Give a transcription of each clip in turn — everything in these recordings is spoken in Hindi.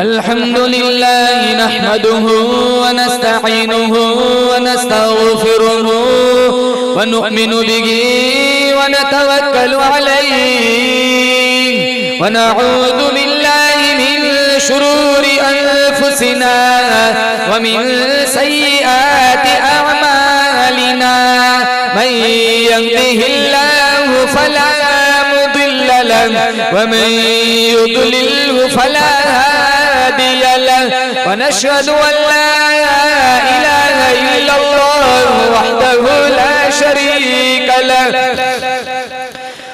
अल्हम्दुलिल्लाह नहमदुहु व नस्तईनुहु व नस्तगफिरुहु व नु'मिनु बिही व नतवक्कलु अलैहि व नऊज़ु बिल्लाहि मिन शुरूरि अनफुसिना व मिन सय्यिआति अअमालिना मन यहदिहिल्लाहु फला मुदिल्ल लहु व मन युद्लिल्हु फला हादिय लहु व नशहदु अन ला इलाहा इल्लल्लाहु वहदहु ला शरीक लहु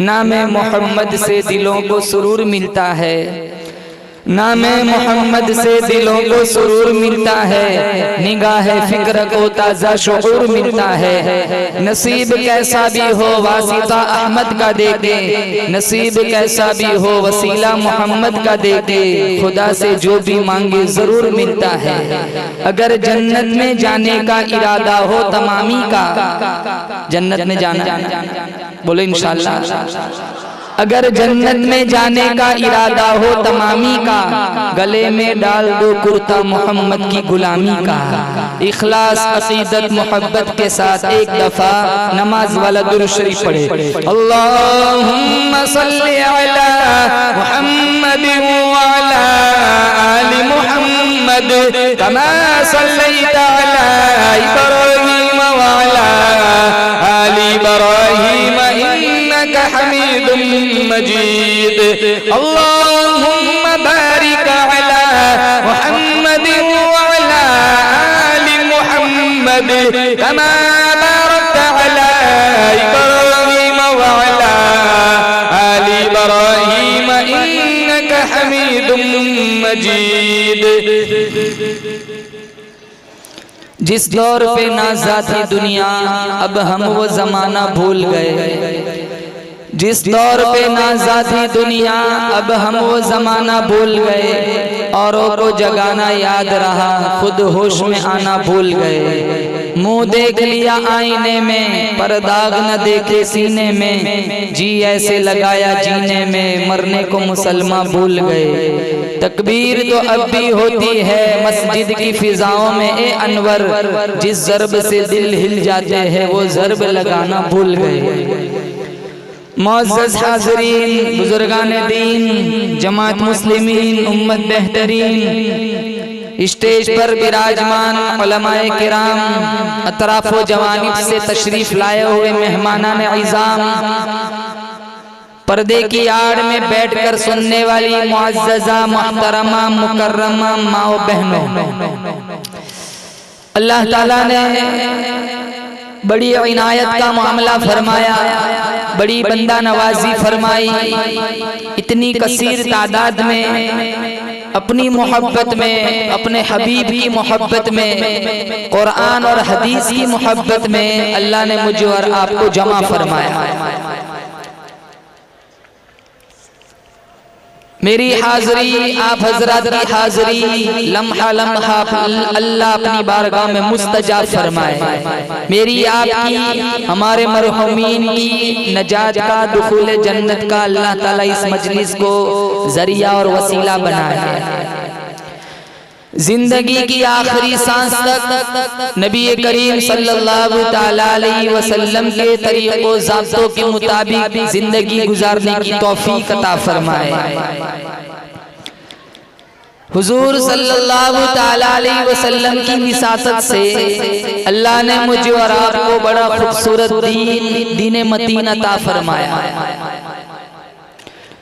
नाम मोहम्मद से दिलों को सुरूर मिलता है, नाम मोहम्मद से दिलों को सुरूर मिलता है, निगाह फिक्र को ताज़ा शुऊर मिलता है. नसीब कैसा भी हो वासिता अहमद का देखे, नसीब कैसा भी हो वसीला मोहम्मद का देखे, खुदा से जो भी मांगे जरूर मिलता है. अगर जन्नत में जाने का इरादा हो तमामी का, जन्नत में जाना बोले इंशाअल्लाह. अगर जन्नत में जाने का इरादा हो तमामी का, गले में डाल दो कुर्ता मोहम्मद की गुलामी का. इखलास अकीदत मोहब्बत के साथ एक दफा नमाज वाला दुरूद शरीफ पढ़े. अल्लाहुम्मा सल्ली अला मुहम्मद व अला आलि मुहम्मद कमा सल्लैता अला इब्राहीम व अला आलि इब्राहीम इन्नका हमीदुम मजीद. अल्लाहुम्मा बारिक अला मुहम्मद व अला आलि मुहम्मद कमा बारकता अला इब्राहीम व अला आलि इब्राहीम इन्नका हमीदुम मजीद. जिस दौर पे नाज़ा थी दुनिया अब हम वो जमाना भूल गए. जिस दौर पे नाज़ा थी दुनिया अब हम वो जमाना भूल गए. औरों को जगाना याद रहा, खुद होश में आना भूल गए। मुंह देख लिया आईने में, पर दाग न देखे सीने में। जी ऐसे लगाया जीने में, मरने को मुसलमान भूल गए। तकबीर तो अब भी होती है मस्जिद की फिजाओं में ए अनवर, जिस ज़र्ब से दिल हिल जाते हैं वो ज़र्ब लगाना भूल गए। मुअज़्ज़ज़ हाज़रीन, बुजुर्गान दीन, जमात मुस्लिमीन, उम्मत बेहतरीन, स्टेज पर विराजमान उलमाए किराम, अतराफ़ो जवानिब से तशरीफ लाए हुए मेहमानान इज़ाम, पर्दे की आड़ में बैठकर सुनने वाली मुअज़्ज़ज़ा मुहतरमा मुकर्रमा माओ बहनों, अल्लाह ताला ने बड़ी इनायत का मामला फरमाया, बड़ी बंदा नवाजी फरमाई। इतनी कसीर तादाद में अपनी मोहब्बत में, अपने हबीब की मोहब्बत में, कुरान और हदीस की मोहब्बत में अल्लाह ने मुझे और आपको जमा फरमाया। मेरी हाज़री, आप हजरात की हाज़री लम्हा लम्हा अल्लाह अपनी बारगाह में मुस्तजाब फरमाए। मेरी आपकी, हमारे मरहुमीन की नजात का, दुखूल जन्नत का अल्लाह ताला इस मजलिस को जरिया और वसीला बनाए। जिंदगी की आखिरी सांस तक नबी करीम सल्लल्लाहु तआला अलैहि वसल्लम के तरीक़ों ज़ाब्तों के मुताबिक जिंदगी गुजारने की तौफीक अता फरमाए। हुजूर सल्लल्लाहु तआला अलैहि वसल्लम की विसासत से अल्लाह ने मुझे और आपको बड़ा खूबसूरत दीन मतीन अता फरमाया।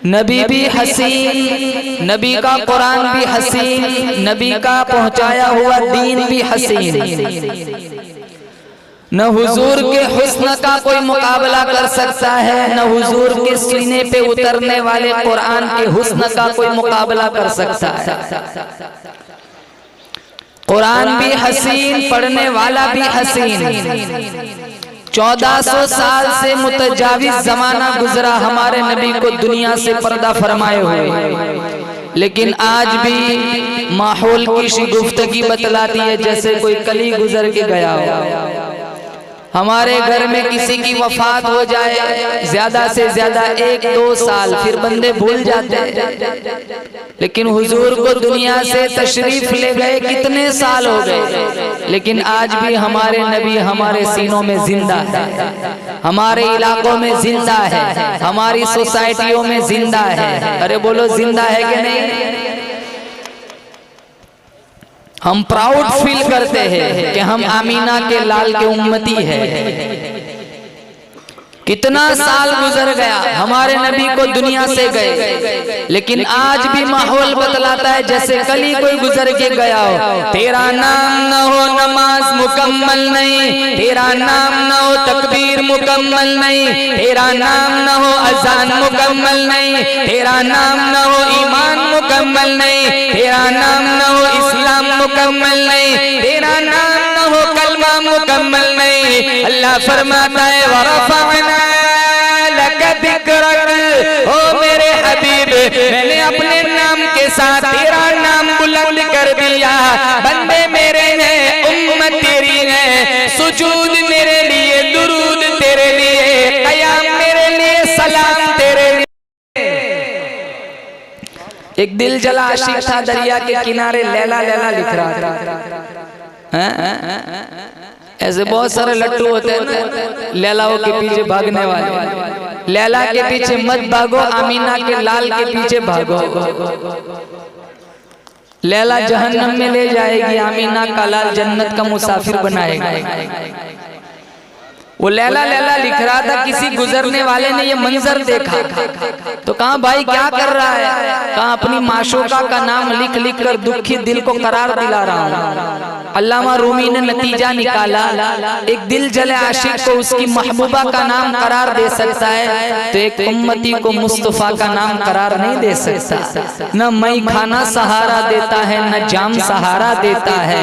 नबी भी हसीन, नबी का कुरान भी हसीन, नबी का पहुंचाया हुआ दीन भी हसीन। न हुजूर के हुस्न का कोई मुकाबला कर सकता है, न हुजूर के सीने पे उतरने वाले कुरान के हुस्न का कोई मुकाबला कर सकता है। कुरान भी हसीन, पढ़ने वाला भी हसीन। 1400 साल से मुतजाविज जमाना गुजरा हमारे नबी को दुनिया से पर्दा फरमाए हुए, लेकिन आज भी माहौल की शिगुफ्तगी बतलाती है जैसे कोई कली गुजर के गया हो। हमारे घर में किसी की वफात हो जाए, ज्यादा से ज्यादा 1-2 साल, फिर बंदे भूल जाते हैं। लेकिन हुजूर को दुनिया से तशरीफ ले गए कितने साल हो गए, लेकिन आज भी हमारे नबी हमारे सीनों में जिंदा है, हमारे इलाकों में जिंदा है, हमारी सोसाइटियों में जिंदा है। अरे बोलो जिंदा है कि नहीं? हम प्राउड फील करते हैं कि हम आमीना के लाल के उम्मती है। कितना साल गुजर गया, हमारे नबी को दुनिया से गए, लेकिन आज भी माहौल बतलाता है जैसे कल ही कोई गुजर के गया हो। तेरा नाम न हो नमाज मुकम्मल नहीं, तेरा नाम न हो तकबीर मुकम्मल नहीं, तेरा नाम न हो अजान मुकम्मल नहीं, तेरा नाम न हो ईमान मुकम्मल नहीं, तेरा नाम न हो इस्लाम मुकम्मल नहीं, तेरा नाम न हो कलमा मुकम्मल नहीं। अल्लाह फरमाता है वरफ़अना लक ज़िक्रक, ओ मेरे हबीब मैंने अपने नाम के साथ तेरा नाम बुलंद कर दिया। बंदे मेरे हैं, उम्मत तेरी है, सुजूद मेरे लिए, दुरूद तेरे लिए, क़याम मेरे लिए, सलाम तेरे लिए। एक दिल जला आशिक था दरिया के किनारे, लैला लैला लिख रहा था। ऐसे बहुत सारे लट्टू होते हैं ना, लैलाओं के पीछे भागने वाले। लैला के पीछे मत भागो, आमीना के लाल के पीछे भागो। लैला जहन्नम में ले जाएगी, आमीना का लाल जन्नत का मुसाफिर बनाएगा। वो लैला लैला लिख रहा था, किसी गुजरने वाले ने ये मंजर देखा तो कहा भाई क्या कर रहा है? कहा अपनी माशूका का नाम लिख लिख कर दुखी दिल को करार दिला रहा हूँ। अल्लामा रूमी ने नतीजा निकाला, एक दिल जले आशिक को उसकी महबूबा का नाम करार दे सकता है तो एक उम्मती को मुस्तफा का नाम करार नहीं दे सकता। न मई खाना सहारा देता है, न जाम सहारा देता है,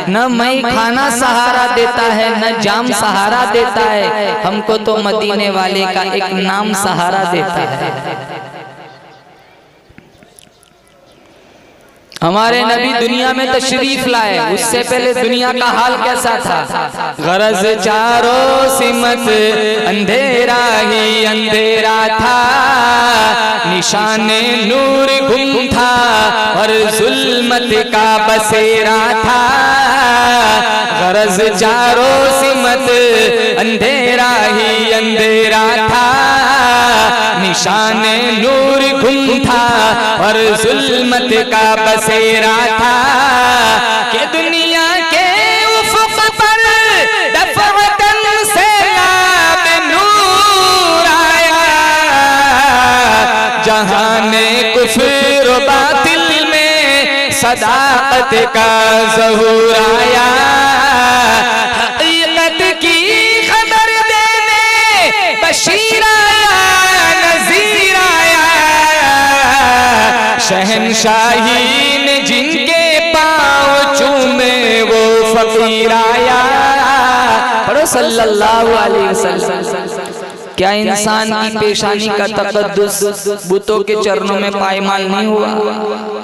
न मई खाना सहारा देता है, न जाम सहारा देता है, हमको तो मदीने वाले का एक नाम सहारा देता है। हमारे नबी दुनिया में तशरीफ लाए, उससे पहले दुनिया का हाल कैसा था? गरज चारों सिमत अंधेरा ही अंधेरा था, निशाने नूर गुम था और जुल्मत का बसेरा था। गरज चारों सिमत अंधेरा ही अंधेरा था, निशाने नूर गुम था और जुल्मत का बसेरा था। कि दुनिया के उफ़क़ पर दफ़अतन से आब नूर आया, जहाने कुफ्र व बातिल में सदाक़त का ज़हूर आया। हक़ीक़त की खबर देने बशीर आया, नज़ीर आया, शहंशाही ने जिनके पाँव चूमे वो फ़कीर आया। पढ़ो सल्लल्लाहु अलैहि वसल्लम। क्या इंसान की पेशानी का तक़द्दुस बुतों के चरणों में पायमाल नहीं हुआ?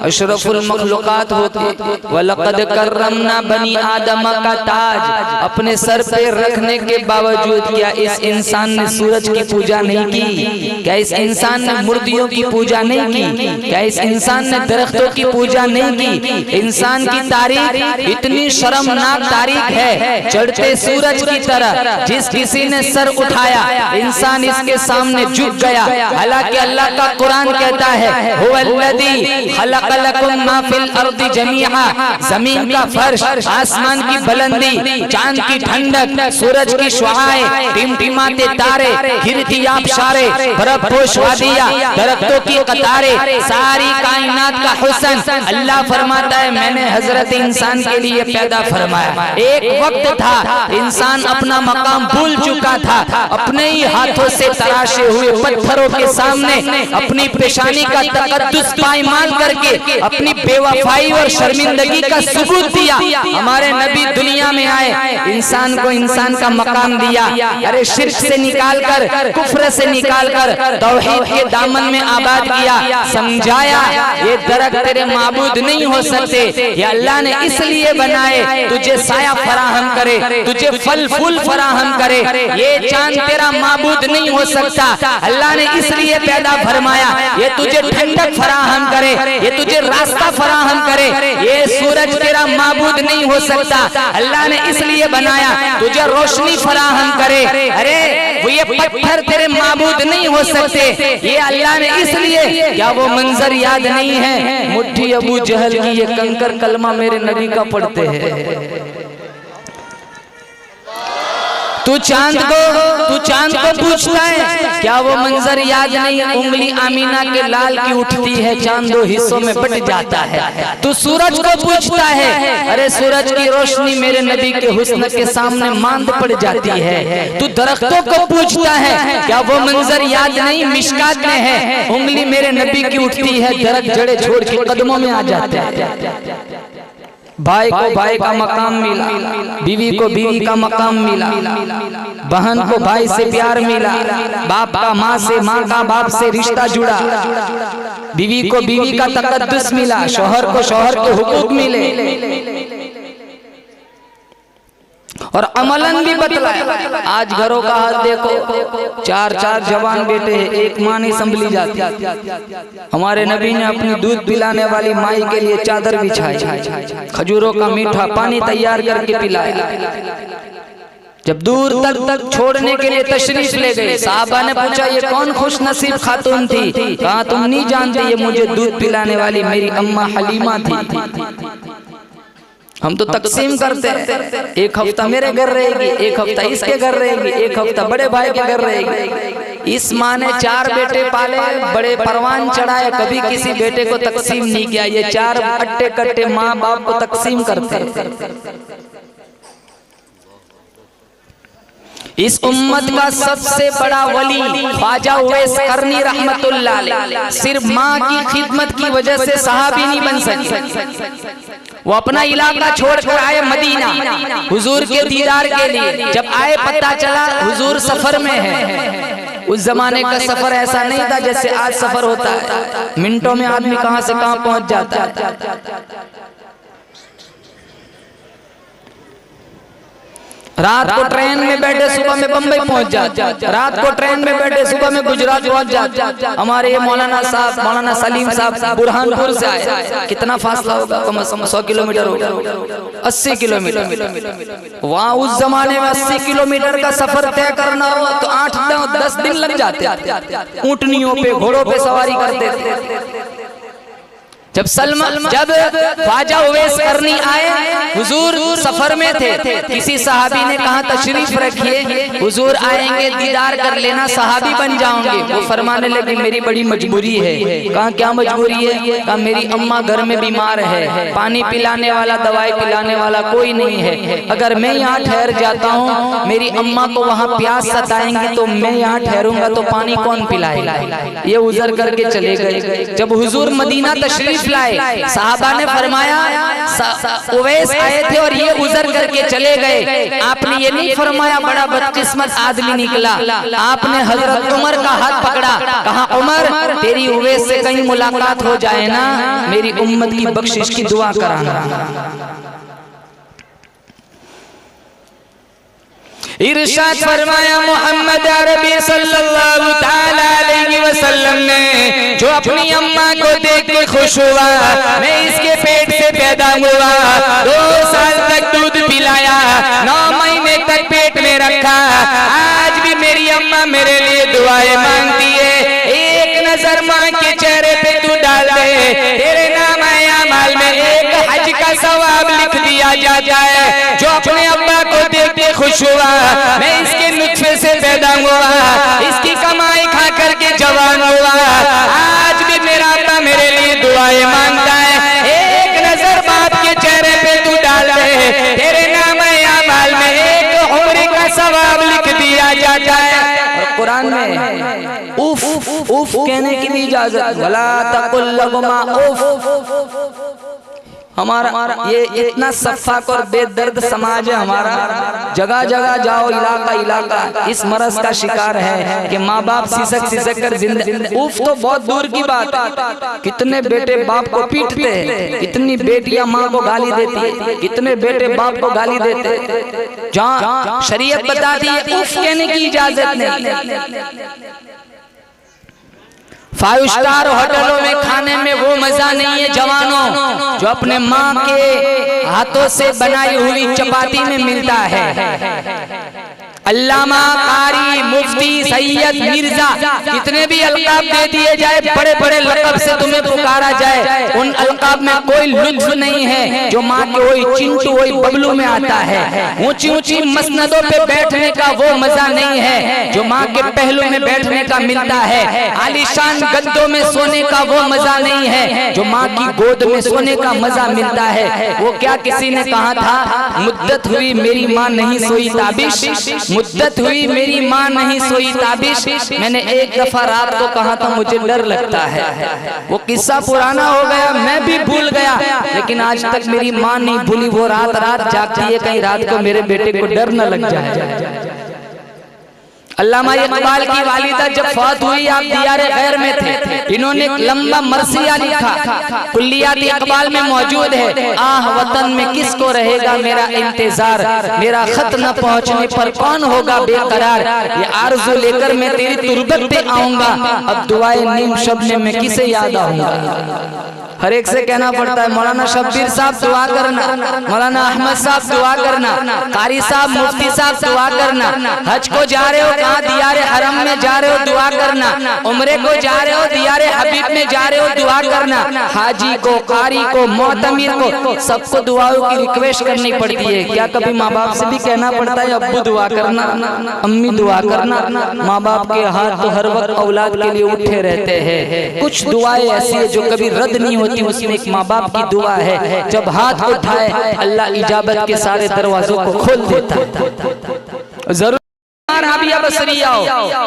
अशरफुल मखलूक़ात होते वलक़द कर्रमना बनी आदम का ताज अपने सर पे रखने के बावजूद क्या इस इंसान ने सूरज की पूजा नहीं की? क्या इस इंसान ने मूर्तियों की पूजा नहीं की? क्या इस इंसान ने दरख्तों की पूजा नहीं की? इंसान की तारीख इतनी शर्मनाक तारीख है, चढ़ते सूरज की तरह जिस किसी ने सर उठाया इंसान इसके सामने झुक गया। हालांकि अल्लाह का कुरान कहता है हुवल्लज़ी खलक़लकुम मा फिल अर्दि जमीआ, जमीन का फर्श, आसमान की बुलंदी, चांद की ठंडक, सूरज की शुआएं, टिमटिमाते तारे, गिरती आबशारें, बर्फपोश वादियां, दरख्तों की कतारें, सारी कायनात का हुस्न। अल्लाह फरमाता है मैंने हजरत इंसान के लिए पैदा फरमाया। एक वक्त था इंसान अपना मकाम भूल चुका था, अपने ही हाथों से तराशे हुए पत्थरों के सामने अपनी पेशानी का तक़द्दुस पायमाल करके अपनी बेवफाई और शर्मिंदगी का सबूत दिया। हमारे नबी दुनिया में आए, इंसान को इंसान का मकाम दिया। अरे शिर्क से निकाल कर, कुफ्र से निकाल कर तौहीद के दामन में आबाद किया, समझाया ये दरख्त तेरे माबूद नहीं हो सकते, ये अल्लाह ने इसलिए बनाए तुझे साया फराहम करे, तुझे फल फूल फराहम करे। ये चांद तेरा माबूद नहीं हो सकता, अल्लाह ने इसलिए पैदा फरमाया ये तुझे ठंडक फराहम करे, ये तुझे रास्ता फराहम करे। ये सूरज तेरा माबूद नहीं हो सकता, अल्लाह ने इसलिए बनाया तुझे रोशनी फराहम करे। अरे वो ये पत्थर तेरे माबूद नहीं हो सकते, ये अल्लाह ने इसलिए। क्या वो मंजर याद नहीं है? मुट्ठी अबू जहल की ये कंकर कलमा मेरे नबी का पढ़ते हैं। तू चांद को पूछता है, क्या वो मंजर याद नहीं? उंगली आमीना के लाल की उठती है, चांद दो हिस्सों में बट जाता है। तू सूरज को पूछता है, अरे सूरज की रोशनी मेरे नबी के हुस्न के सामने मांद पड़ जाती है। तू दरख्तों को पूछता है, क्या वो मंजर याद नहीं? मिशकात में है, उंगली मेरे नबी की उठती है, दरख्त जड़े छोड़ के कदमों में आ जाते हैं। भाई को भाई का मकाम मिला, बीवी को बीवी का मकाम मिला, बहन को भाई से प्यार मिला, बाप का माँ से, माँ का बाप से रिश्ता जुड़ा, बीवी को बीवी का तक़द्दुस मिला, शौहर को शौहर के हुकूक मिले और अमलन भी बदला। आज घरों का हाल देखो, चार चार जवान बेटे हैं, एक माँ नहीं संभली जाती। हमारे नबी ने अपनी दूध पिलाने वाली माई के लिए चादर बिछाई, खजूरों का मीठा पानी तैयार करके पिलाया। जब दूर तक छोड़ने के लिए तशरीफ ले गए, साहबा ने पूछा ये कौन खुश नसीब खातून थी? कहा तुम नहीं जानते, ये मुझे दूध पिलाने वाली मेरी अम्मा हलीमा थी। हम तो तकसीम करते हैं, एक हफ्ता मेरे घर रहेगी, एक हफ्ता इसके घर रहेगी, एक हफ्ता बड़े भाई के घर रहेगी। इस माँ ने चार बेटे पाले, बड़े परवान चढ़ाए, कभी किसी बेटे को तकसीम नहीं किया। ये चार अट्टे कट्टे माँ बाप को तकसीम करते। इस उम्मत का सबसे बड़ा वली ख्वाजा उवैस करनी रहमतुल्लाह अलैह सिर्फ माँ की खिदमत की वजह से सहाबी नहीं बन सके। वो अपना इलाका छोड़कर आए मदीना हुजूर के दीदार के लिए। जब आए पता चला हुजूर सफर में है, उस जमाने का सफर ऐसा नहीं था जैसे आज सफर होता है, मिनटों में आदमी कहां से कहां पहुंच जाता है। रात को ट्रेन में बैठे सुबह में बम्बई पहुंच जाते, रात को ट्रेन में बैठे सुबह में गुजरात पहुंच जाते। हमारे ये मौलाना साहब, मौलाना सलीम साहब बुरहानपुर से आए, कितना फासला होगा, कम से कम 100 किलोमीटर होगा, 80 किलोमीटर। वहाँ उस जमाने में 80 किलोमीटर का सफर तय करना हो तो 8-10 दिन लग जाते। ऊँटनियों पे, घोड़ों पे सवारी करते थे। जब ख्वाजा उवैस करनी आए, हुजूर सफर में थे, किसी सहाबी ने कहा तशरीफ रखिए, हुजूर आएंगे दीदार कर लेना, सहाबी बन जाओगे। वो फरमाने लगे मेरी बड़ी मजबूरी है। कहा क्या मजबूरी है? कहा मेरी अम्मा घर में बीमार है, पानी पिलाने वाला, दवाई पिलाने वाला कोई नहीं है। अगर मैं यहाँ ठहर जाता हूँ, मेरी अम्मा को वहाँ प्यास सताएंगी, तो मैं यहाँ ठहरूंगा तो पानी कौन पिलाएगा? ये उजर करके चले गए। जब हुजूर मदीना तशरीफ लाए, साहबा ने फरमाया उवैस आए थे और ये उजर करके चले गए। आपने ये नहीं फरमाया बड़ा बदकिस्मत आदमी निकला, आपने हजरत उमर का हाथ पकड़ा, कहा उमर तेरी उवैस से कहीं मुलाकात हो जाए ना, मेरी उम्मत की बख्शिश की दुआ कराना। इरशाद फरमाया मोहम्मद अरबी सल्लल्लाहु तआला अलैहि वसल्लम ने, जो अपनी अम्मा को देख के खुश हुआ, मैं इसके पेट से पैदा हुआ, 2 साल तक दूध पिलाया, 9 महीने तक पेट में रखा, आज भी मेरी अम्मा मेरे लिए दुआएं मांगती है। एक नजर माँ के चेहरे पे तू डाल दे, तेरे नाम अमाल में एक हज का सवाब लिख दिया जाता है। जो अपने अब्बा को देख के खुश हुआ, मैं इसके नुत्फे से पैदा हुआ, इसकी कमाई खा करके जवान हुआ, आज भी मेरा अब्बा मेरे लिए दुआएं मांगता है। एक नजर बाप के चेहरे पे तू डाल दे, तेरे नाम अमाल में एक उम्र का सवाब लिख दिया जाता है। कुरान में उफ उफ कहने की भी इजाजत, वला तकुल लहुमा उफ। हमारा ये इतना सफ़ाक और बेदर्द समाज है हमारा, जगह जगह जाओ, इलाका इलाका इस मरज का शिकार है कि माँ बाप सिसक सिसक कर जिंदा। उफ तो बहुत दूर की बात, कितने बेटे बाप को पीटते हैं, कितनी बेटियां माँ को गाली देती है, कितने बेटे बाप को गाली देते हैं। जहाँ शरीयत बताती है उफ कहने की इजाजत नहीं। 5 स्टार होटलों में खाने में वो मजा नहीं है जवानों जो अपने माँ के हाथों से बनाई हुई चपाती में मिलता है। अल्लामा, कारी, मुफ्ती, सैयद, मिर्जा, कितने भी अलकाब दे दिए जाए, बड़े बड़े लक़ब से तुम्हें पुकारा जाए, उन अलकाब में कोई लुत्फ नहीं है जो माँ के वही चिंटू वही बबलू में आता है। ऊंची ऊंची मसनदों पे बैठने का वो मजा नहीं है जो माँ के पहलू में बैठने का मिलता है। आलीशान गद्दों में सोने का वो मजा नहीं है जो माँ की गोद में सोने का मजा मिलता है। वो क्या किसी ने कहा था, मुद्दत हुई मेरी माँ नहीं सोई ताबिश, मुद्दत हुई मेरी माँ नहीं सोई ताबिश। मैंने एक दफा रात को कहा था मुझे डर लगता है, वो किस्सा पुराना हो गया, मैं भी भूल गया, लेकिन आज तक मेरी माँ नहीं भूली। वो रात रात जागती है, कहीं रात को मेरे बेटे को डर न लग जाए। अल्लामा इकबाल की वालिदा जब फौत हुई, आप दियारे गैर में थे, इन्होंने लंबा मरसिया लिखा, कुल्लियात इकबाल में मौजूद है। आह वतन में किसको रहेगा मेरा इंतजार, मेरा खत न पहुंचने पर कौन होगा बेकरार, ये आरज़ू लेकर मैं तेरी तुरबत पे आऊंगा, अब दुआए नीम शब में मैं किसे याद आऊंगा। हर एक से कहना पड़ता है, मौलाना शब्बीर साहब दुआ करना, मौलाना अहमद साहब दुआ करना, कारी साहब, मुफ्ती साहब दुआ करना, हज को जा रहे हो कहाँ दियारे हरम में जा रहे हो दुआ करना, उम्रे को जा रहे हो दियारे हबीब में जा रहे हो दुआ करना, हाजी को, कारी को, मोतमिर को, सबको दुआओं की रिक्वेस्ट करनी पड़ती है। क्या कभी माँ बाप से भी कहना पड़ता है अब्बू दुआ करना, अम्मी दुआ करना? माँ बाप के हाथ तो हर वक्त औलाद के लिए उठे रहते हैं। कुछ दुआएं ऐसी है जो कभी रद्द नहीं होती, उसमें एक माँ बाप की दुआ है, जब हाथ उठाए अल्लाह इजाबत के सारे दरवाजों को खोल देता है। जरूर राबिया बसरिया हो,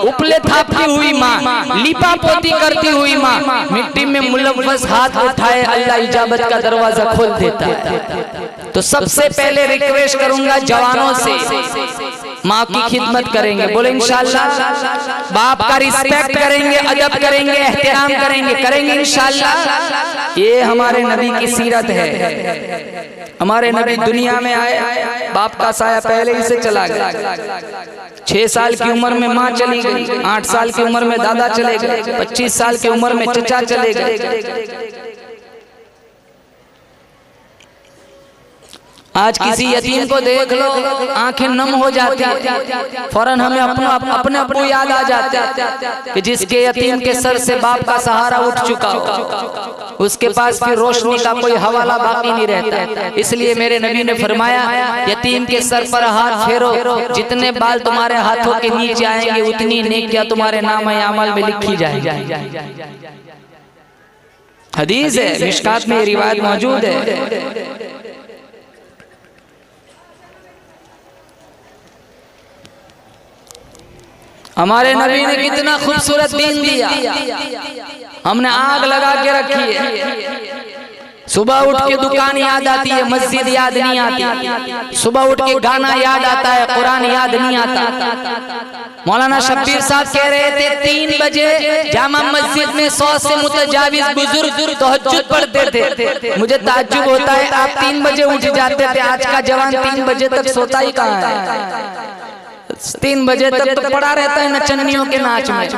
उपले थापती हुई माँ, लिपा पोती करती हुई माँ, मिट्टी में मुलव्वस हाथ उठाए अल्लाह इजाबत का दरवाजा खोल देता है। तो सबसे पहले रिक्वेस्ट करूंगा जवानों से, माँ की खिदमत करेंगे, बोले इंशाअल्लाह। बाप का रिस्पेक्ट करेंगे, अदब करेंगे, एहतराम करेंगे इंशाअल्लाह। ये हमारे नबी की सीरत है। हमारे नबी दुनिया में आए, बाप का साया पहले ही से चला गया। 6 साल की उम्र में माँ चली गई, 8 साल की उम्र में दादा चले गए, 25 साल की उम्र में चचा चले गए। आज किसी यतीम को देख लो, आंखें नम हो जाती है, फौरन हमें अपने आपको याद आ जाता है कि जिसके यतीम के सर से बाप का सहारा उठ चुका हो, उसके पास फिर रोशनी का कोई हवाला बाकी नहीं रहता। इसलिए मेरे नबी ने फरमाया, यतीम के सर पर हाथ फेरो, जितने बाल तुम्हारे हाथों के नीचे आएंगे उतनी नेकियां तुम्हारे नाम-ए-अमल में लिखी जाएगी। हदीस है, मिशकात में रिवायत मौजूद है। हमारे नबी ने कितना खूबसूरत दीन दिया, हमने आग लगा के रखी है। सुबह उठ के दुकान याद आती है, मस्जिद याद नहीं आती। सुबह उठ के गाना याद आता है, कुरान याद नहीं आता। मौलाना शब्बीर साहब कह रहे थे 3 बजे जामा मस्जिद में 100 से मुतजाविज बुजुर्ग तहज्जुद पढ़ते थे। मुझे ताज्जुब होता है, आप 3 बजे उठ जाते थे, आज का जवान 3 बजे तक सोता ही कहाँ है? 3 बजे तक तो पड़ा रहता है नचनियों के नाच में।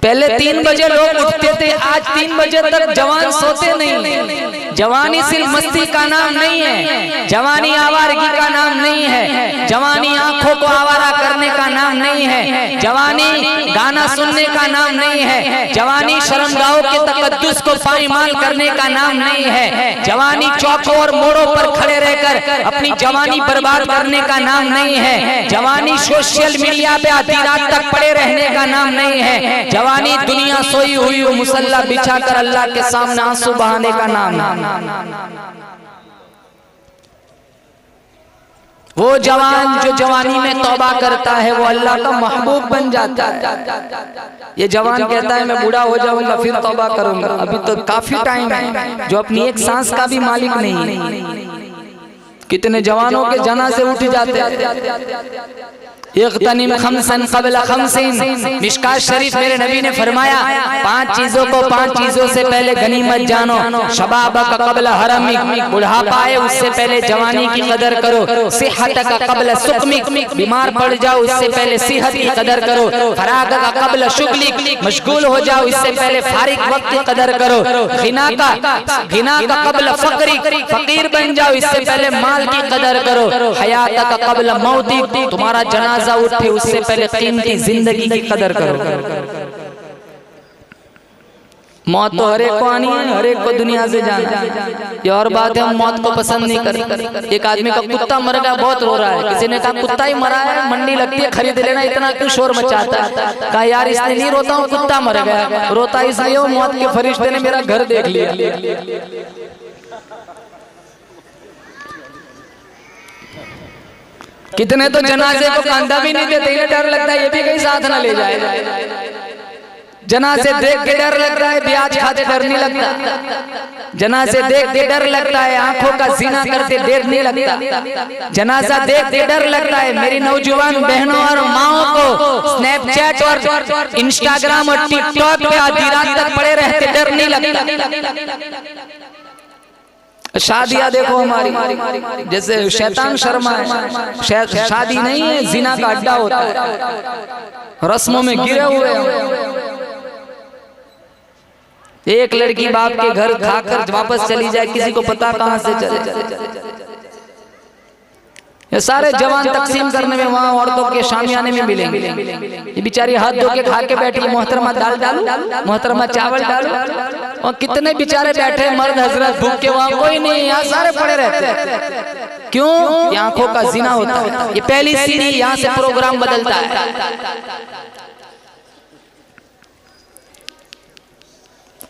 पहले 3 बजे लोग उठते थे, आज 3 बजे तक जवान सोते नहीं। जवानी सिर्फ मस्ती का नाम नहीं है, जवानी आवारगी का नाम नहीं है, जवानी आंखों को आवारा करने का नाम नहीं है, जवानी गाना सुनने का नाम नहीं है, जवानी शर्मगाहों के तकद्दुस को पाईमाल करने का नाम नहीं है, जवानी चौकों और मोड़ों पर खड़े रहकर अपनी जवानी बर्बाद करने का नाम नहीं है, जवानी सोशल मीडिया पे आधी रात तक पड़े रहने का नाम नहीं है, जवानी दुनिया सोई हुई हो मुसल्ला बिछाकर अल्लाह के सामने आंसू बहाने का नाम। वो जवान जो जवानी में तौबा करता है वो अल्लाह का महबूब बन जाता है। ये जवान कहता है मैं बूढ़ा हो जाऊंगा फिर तौबा करूंगा, अभी तो काफी टाइम है, जो अपनी एक सांस का भी मालिक नहीं है। कितने जवानों के जनाजे उठ जाते हैं। इग़्तनिम खम्सन क़ब्ल खम्सिन, मिशकात शरीफ मेरे नबी ने फरमाया 5 चीजों को 5 चीजों से पहले गनीमत जानो। शबाबक क़ब्ल हरमिक, बुढ़ापा आए उससे पहले जवानी की कदर करो। सिहतक क़ब्ल सुक़मिक, बीमार पड़ जाओ उससे पहले सेहत की कदर करो। फरागक क़ब्ल शुग़लिक, मशगूल हो जाओ इससे पहले फारिग वक्त की कदर करो। गिनाका क़ब्ल फ़क़रिक, फकीर बन जाओ इससे पहले माल की कदर करो। हयातक क़ब्ल मौतिक, तुम्हारा जनाजा उठे उससे पहले कीमती जिंदगी की कदर करो। मौत तो हर एक को आनी है, हर एक को दुनिया से जाना। ये और बात है, हम मौत को पसंद नहीं करते। एक आदमी का कुत्ता मर गया, बहुत रो रहा है, किसी ने कहा कुत्ता ही मरा है, मंडी लगती है खरीद लेना, इतना क्यों शोर मचाता है? कहा यार इसलिए नहीं रोता हूँ, कुत्ता मर गया, रोता इसलिए हूँ मौत के फरिश्ते ने मेरा घर देख लिया। कितने तो जनाजे को कंधा भी नहीं देते, इन्हें डर लगता है ये भी कहीं साथ ना ले जाए। जनाजे देख के डर लगता है, ब्याज खाते डर नहीं लगता। जनाजे देख के डर लगता है, आंखों का ज़िना करते देर नहीं लगता। जनाजा देख के डर लगता है। मेरी नौजवान बहनों और माओं को स्नैपचैट और इंस्टाग्राम और टिकटॉक पे आधी रात तक पड़े रहते डर नहीं लगता। शादियां देखो हमारी, जैसे शैतान शर्मा है, शादी नहीं है, जिना का अड्डा होता है, रस्मों में गिरे हुए हैं। एक लड़की बाप के घर खाकर वापस चली जाए, किसी को पता कहां से चले। ये सारे जवान तकसीम करने में वहाँ औरतों के शामियाने में मिलेंगे। ये बेचारी हाथ धो के खा के बैठी, मोहतरमा दाल डालो, मोहतरमा चावल डालो, और कितने बेचारे बैठे मर्द हजरत भूख के, वहाँ कोई नहीं, यहाँ सारे पड़े रहते हैं। क्यों? आंखों का ज़िना होता है। ये पहली सीढ़ी, यहाँ से प्रोग्राम बदलता है।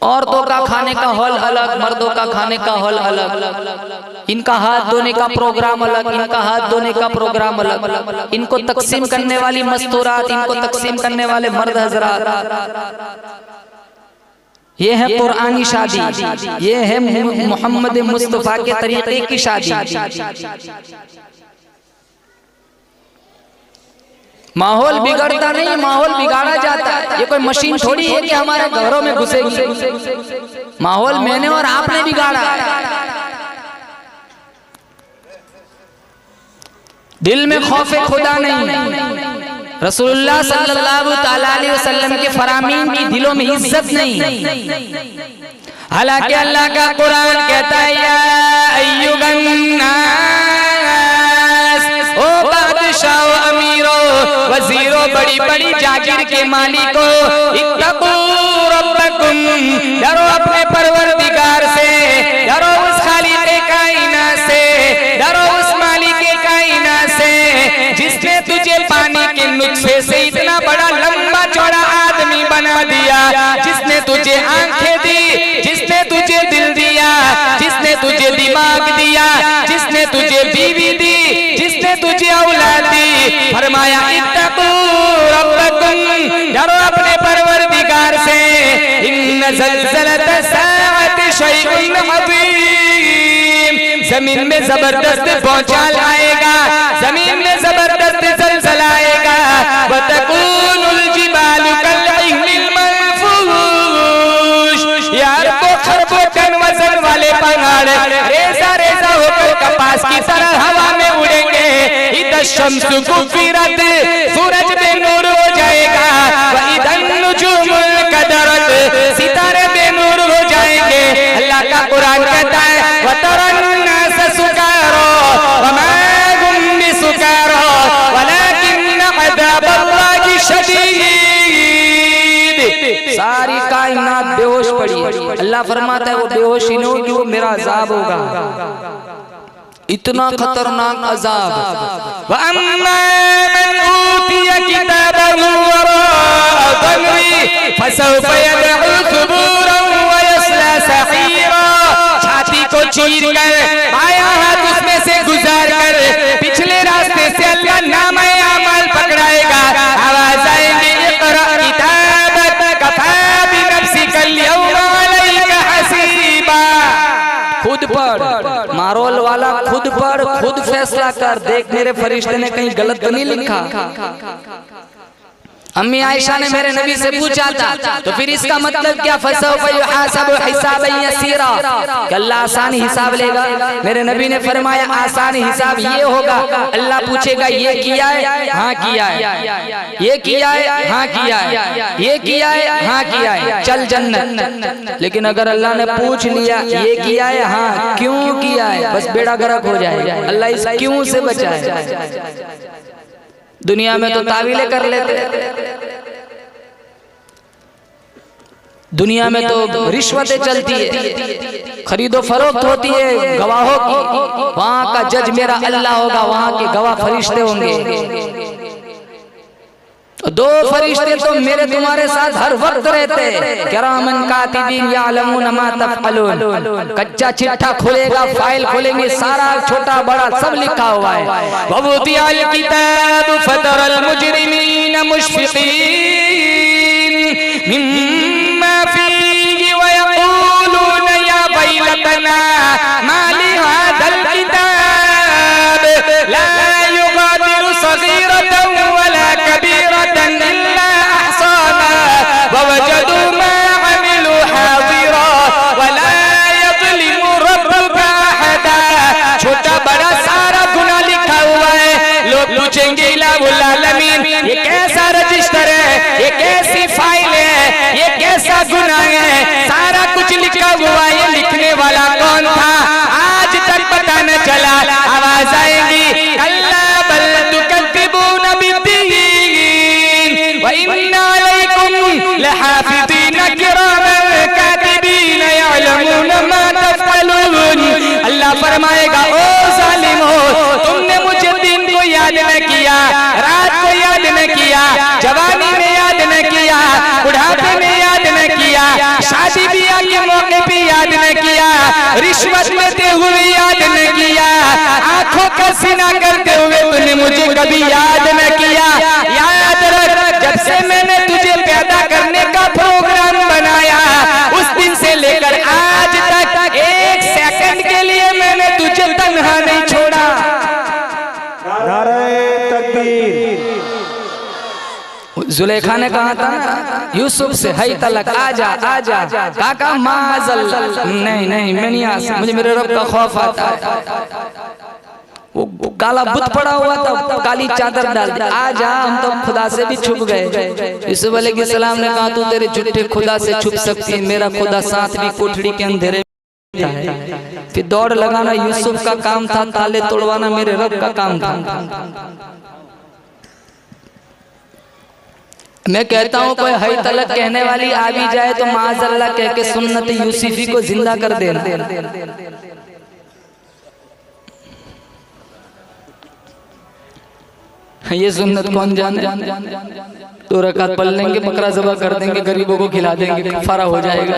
औरतों का खाने का हॉल अलग, मर्दों का खाने का हॉल अलग, इनका हाथ धोने का प्रोग्राम अलग, इनका हाथ धोने का प्रोग्राम अलग, इनको तकसीम करने वाली मस्तूरात, इनको तकसीम करने वाले मर्द हजरात। ये है कुरानी शादी, ये है मोहम्मद मुस्तफा के तरीके की शादी। माहौल बिगड़ता नहीं, माहौल बिगाड़ा जाता है। ये कोई मशीन थोड़ी है कि हमारे घरों में घुसेगी। माहौल मैंने और आपने बिगाड़ा। दिल में खौफे खुदा नहीं, रसूलुल्लाह सल्लल्लाहु अलैहि वसल्लम के फरामीन की दिलों में इज्जत नहीं। हालांकि अल्लाह का कुरान कहता है या अय्युहन नास, ओ बादशाह अमीरो वजीरों बड़ी बड़ी जागीर के मालिको, इत्तकू रब्बकुम, डरो अपने परवरदिगार से, डरो उस खालिक़े कायनात से, डरो उस मालिके कायनात से जिसने तुझे पानी के नुत्फे से इतना बड़ा लंबा चौड़ा आदमी बना दिया, जिसने तुझे आंखें दी, जिसने तुझे दिल दिया, जिसने तुझे दिमाग दिया, जिसने तुझे बीवी दी, जिसने तुझे औलाद दी। फरमाया इत्तकू रब्बकुम, डरो अपने परवरदिगार से। इन्न ज़ल्ज़लत साअति शैउन अज़ीम, जमीन में जबरदस्त भूचाल आएगा, जमीन में जबरदस्त ज़लज़ला आएगा। वतकूनुल जिबालु कल्इह्निल मनफूश, यार को खरबों टन वजन वाले पहाड़ रेजा रेजा होकर कपास की तरह हवा में उड़ेंगे। इदा शम्सु कुव्विरत, सूरज बेनूर हो जाएगा। व इदन नुजूमुल कदरत, सितारे बेनूर हो जाएंगे। अल्लाह का कुरान कहता है वतरन नास सुकारा वमा हुम बिसुकारा वलाकिन अज़ाबल्लाहि शदीद। सारी कायनात बेहोश पड़ी है। अल्लाह फरमाता है वो बेहोश ही नहीं होगी, वो मेरा अज़ाब होगा। इतना खतरनाक अज़ाब। व अम्मा मन ऊतिया किताबहु वराअ ज़हरी फसौफ़ यदअू सुबूरन व यस्ला सईरा, छाती को चीर कर बायां हाथ उसमें से गुजार कर पिछले रास्ते से अल्लाह नामे अमल पकड़ाएगा। आवाज आएगी इक़रा किताबक कफ़ा बिनफ्सिकल यौमा अलैका हसीबा। खुद पढ़, मारोल वाला खुद पढ़, खुद फैसला कर। देख मेरे फरिश्ते ने कहीं गलत तो नहीं लिखा। अम्मी आयशा ने मेरे नबी से पूछा था, तो फिर इसका मतलब क्या? फसौफ़ युहासबु हिसाबन यसीरा, कि अल्लाह आसान हिसाब लेगा। मेरे नबी ने फरमाया आसान हिसाब ये होगा, अल्लाह पूछेगा ये किया है, हाँ किया है, ये किया है, हाँ किया है, ये किया है, हाँ किया है, चल जन्नत। लेकिन अगर अल्लाह ने पूछ लिया ये किया है, हाँ क्यों किया है, बस बेड़ा गर्क हो जाए। अल्लाह इस क्यों से बचाए। दुनिया में तो तावीले कर लेते, दुनिया में तो रिश्वतें चलती है, खरीदो फरोख्त होती है गवाहों की। वहां का जज मेरा अल्लाह होगा, वहां के गवाह फरिश्ते होंगे। दो फरिश्ते तो मेरे तुम्हारे साथ हर वक्त रहते, किरामन कातिबीन यालमून मा तफअलून। कच्चा चिट्ठा खुलेगा, फाइल खोलेंगे, सारा छोटा बड़ा सब लिखा हुआ है। ववुदिअल किताब फतरल मुजरिमीन मुश्फिकीन मिम्मा फीहि व यक़ूलून या वैलतना मा लिहाज़ल किताब ला युगादिरु सगीरतन वला कबीरतन इल्ला अहसाहा ववजदू मा अमिलू हाज़िरा वला यज़लिमु रब्बुका अहदा। छोटा बड़ा सारा गुनाह लिखा हुआ है। लोग पूछेंगे इलाहुल आलमीन ये कैसा रजिस्टर है, ये कैसी फाइल है, ये कैसा गुनाह है, सारा कुछ लिखा हुआ है, ये लिखने वाला कौन था? आज तक पता न चला। आवाज आएगी कल्ला बल तुकज़्ज़िबून बिद्दीन व इन्ना अलैकुम लहाफ़िज़ीन किरामन कातिबीन यअलमून मा तफ़अलून। अल्लाह फरमाएगा ओ ज़ालिमो, तुमने मुझे दिन को याद न किया, रात को याद न किया, जवानी में याद न किया, बुढ़ापे में याद न किया, शादी भी रिश्वत लेते हुए याद न किया, आंखों का सीना करते हुए तूने मुझे कभी याद न किया। याद रख, जब से मैंने तुझे पैदा करने का प्रोग्राम बनाया, उस दिन से लेकर आज तक एक सेकंड के लिए मैंने तुझे तन्हा नहीं छोड़ा। नारे तकबीर। जुलेखा ने कहा था ना यूसुफ से, हई तलक आजा आजा, काका माजल, नहीं नहीं मैं नहीं आ सकता, मुझे मेरे रब का खौफ आता है। वो काला बुत पड़ा हुआ था, काली चादर डाल दी, आजा हम तो खुदा से भी छुप गए। यूसुफ अलैहिस्सलाम ने कहा तू तेरे झूठे खुदा से छुप सकती है, मेरा खुदा सातवीं कोठरी के अंधेरे है। फिर दौड़ लगाना यूसुफ का काम था, ताले तोड़वाना मेरे रब का काम था। मैं कहता हूँ कोई हई तलक कहने वाली आ भी जाए तो माज़अल्लाह कह के सुन्नत यूसुफी को जिंदा कर देना। ये सुन्नत कौन जाने? 2 रकात पढ़ लेंगे, बकरा ज़बह कर देंगे, गरीबों को खिला देंगे, कफ़ारा हो जाएगा।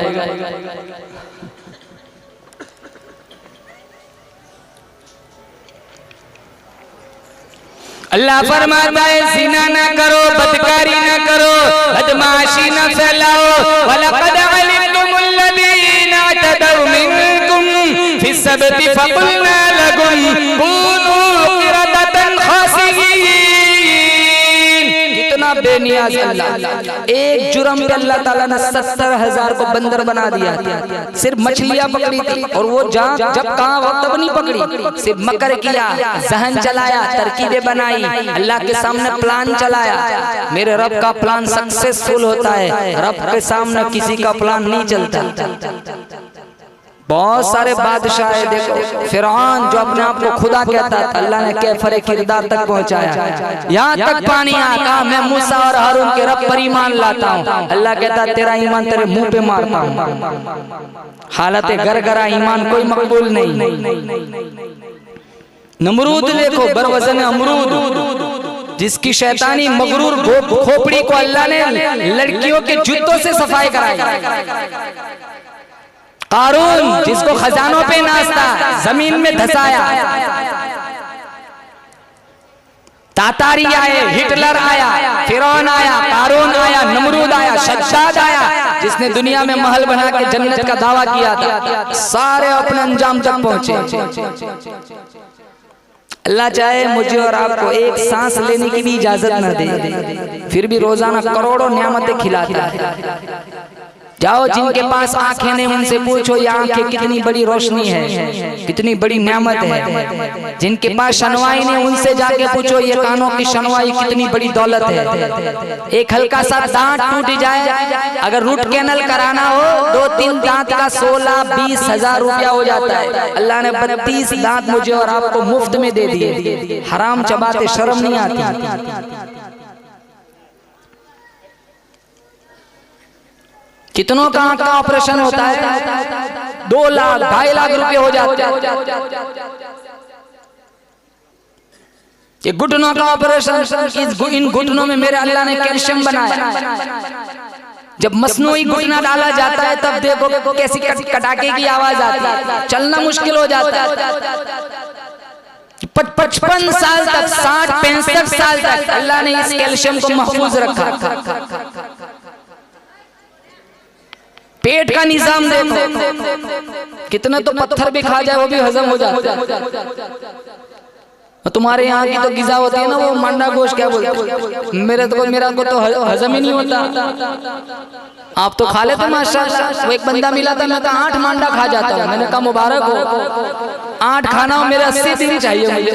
अल्लाह फरमाता है ज़िना ना करो, बदकारी ना करो, बदमाशी ना फैलाओ। वलक़द अलिमतुमुल्लज़ीना तदऊ मिनकुम फ़िस्सब्ति फ़क़ुलना लहुम कूनू क़िरदतन ख़ासिईन। कितना बेनियाज़ अल्लाह, एक जुर्म पे अल्लाह ताला ने 70,000 को बंदर बना दिया। सिर्फ मछलियां पकड़ी थी और वो जब कहा वक्त तब नहीं पकड़ी, सिर्फ मकर किया, जहन चलाया, तरकीबें बनाई, अल्लाह के सामने प्लान चलाया। मेरे रब का प्लान सक्सेसफुल होता है, रब के सामने किसी का प्लान नहीं चलता। बहुत सारे बादशाह है, देखो फिरौन जो अपने आप को खुदा कहता था, अल्लाह ने कैफरे किरदार तक पहुंचाया। यहाँ तक पानी आका मैं मूसा और हारून के रब पर ईमान लाता हूँ, अल्लाह कहता तेरा ईमान तेरे मुंह पे मारता हूँ। हालत गरगरा ईमान कोई मकबूल नहीं। नमरूद देखो, बरवज़न अमरूद, जिसकी शैतानी मगरूर खोपड़ी को अल्लाह ने लड़कियों के जूतों से सफाई कराई। कारून जिसको खजानों पे नाचता, जमीन में धसाया। तातारी आए, हिटलर आया, फिरौन आया, कारून आया, नमरूद आया, शद्दाद आया, जिसने दुनिया में महल बना के जन्नत का दावा किया था, सारे अपने अंजाम तक पहुंचे। अल्लाह चाहे मुझे और आपको एक सांस लेने की भी इजाजत न दे, फिर भी रोजाना करोड़ों नियामतें खिलाता है। जाओ जिनके पास आंखें नहीं उनसे पूछो ये आंखें कितनी बड़ी रोशनी है, कितनी बड़ी नेमत है। जिनके पास शनवाई नहीं उनसे जाके पूछो ये कानों की शनवाई कितनी बड़ी दौलत है। एक हल्का सा दांत टूट जाए, अगर रूट कैनल कराना हो 2-3 दांत का 16-20 हजार रुपया हो जाता है। अल्लाह ने 32 दांत मुझे और आपको मुफ्त में दे दिए, हराम चबाते शर्म नहीं आती। कितनों का आंख का ऑपरेशन होता है, 2 लाख 2.5 लाख रुपए हो जाते हैं। ये घुटनों का ऑपरेशन, इन घुटनों में मेरे अल्लाह ने कैल्शियम बनाया। जब मसनूई घुटना डाला जाता है तब देखो कैसी कटाके की आवाज आती है, चलना मुश्किल हो जाता है। 55 साल तक, 60-65 साल तक अल्लाह ने इस कैल्शियम को महफूज रखा। पेट का निजाम देखो, कितने तो पत्थर भी खा जाए वो भी हजम हो जाता है। तुम्हारे यहाँ की तो गिजा होती है ना, वो मंडा गोश्त क्या बोलते हैं, मेरा को तो हजम ही नहीं होता। आप तो खा लेते माशाल्लाह। वो एक बंदा मिला था, मैं तो 8 मंडा खा जाता हूँ। मैंने कहा मुबारक हो, 8 खाना हो, मेरे 80 दिन चाहिए मुझे।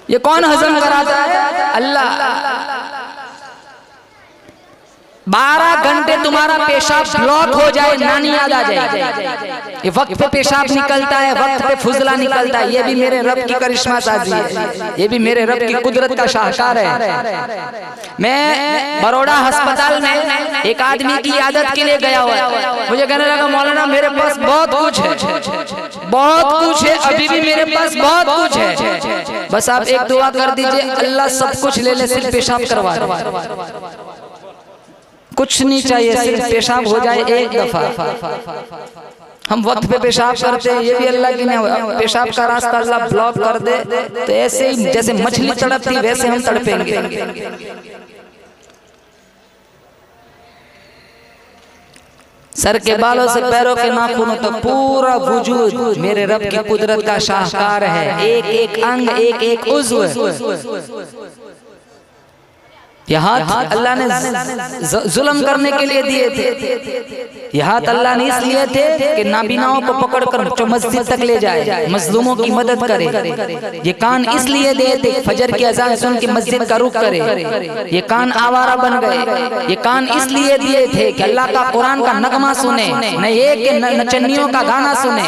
ये कौन हजम कराता है? अल्लाह। 12 घंटे तुम्हारा पेशाब ब्लॉक हो जाए, नानी याद आ जाए। ये वक्त पे पेशाब निकलता है, वक्त पे फुजला निकलता है, ये भी मेरे रब की करिश्मा साजी है, ये भी मेरे रब की कुदरत का शाहकार है। मैं बड़ौदा अस्पताल में एक आदमी की आदत के लिए गया हुआ, मुझे कहने लगा मौलाना मेरे पास बहुत कुछ है, बहुत कुछ है, अभी भी मेरे पास बहुत कुछ है, बस आप एक दुआ कर दीजिए, अल्लाह सब कुछ ले ले, सिर्फ पेशाब करवा। कुछ नहीं चाहिए, सिर्फ पेशाब हो जाए एक दफा। हम वक्त पे पेशाब करते हैं, ये भी अल्लाह की नेमत। पेशाब का रास्ता अल्लाह ब्लॉक कर दे तो ऐसे ही जैसे मछली तड़पती वैसे हम तड़पेंगे। सर के बालों से पैरों के नाखूनों तक पूरा वजूद मेरे रब की कुदरत का शाहकार है। एक एक अंग, एक एक उज़्व। ये हाथ अल्लाह ने जुल्म करने के लिए दिए थे। ये हाथ अल्लाह ने इसलिए थे कि नाबीनाओं को पकड़कर जो मस्जिद तक ले जाए, मजलूमों की मदद करे। ये कान इसलिए दिए थे फजर की अजान सुन के मस्जिद का रुख करे। ये कान आवारा बन गए। ये कान इसलिए दिए थे कि अल्लाह का कुरान का नगमा सुने, न ये कि नचनियों का गाना सुने।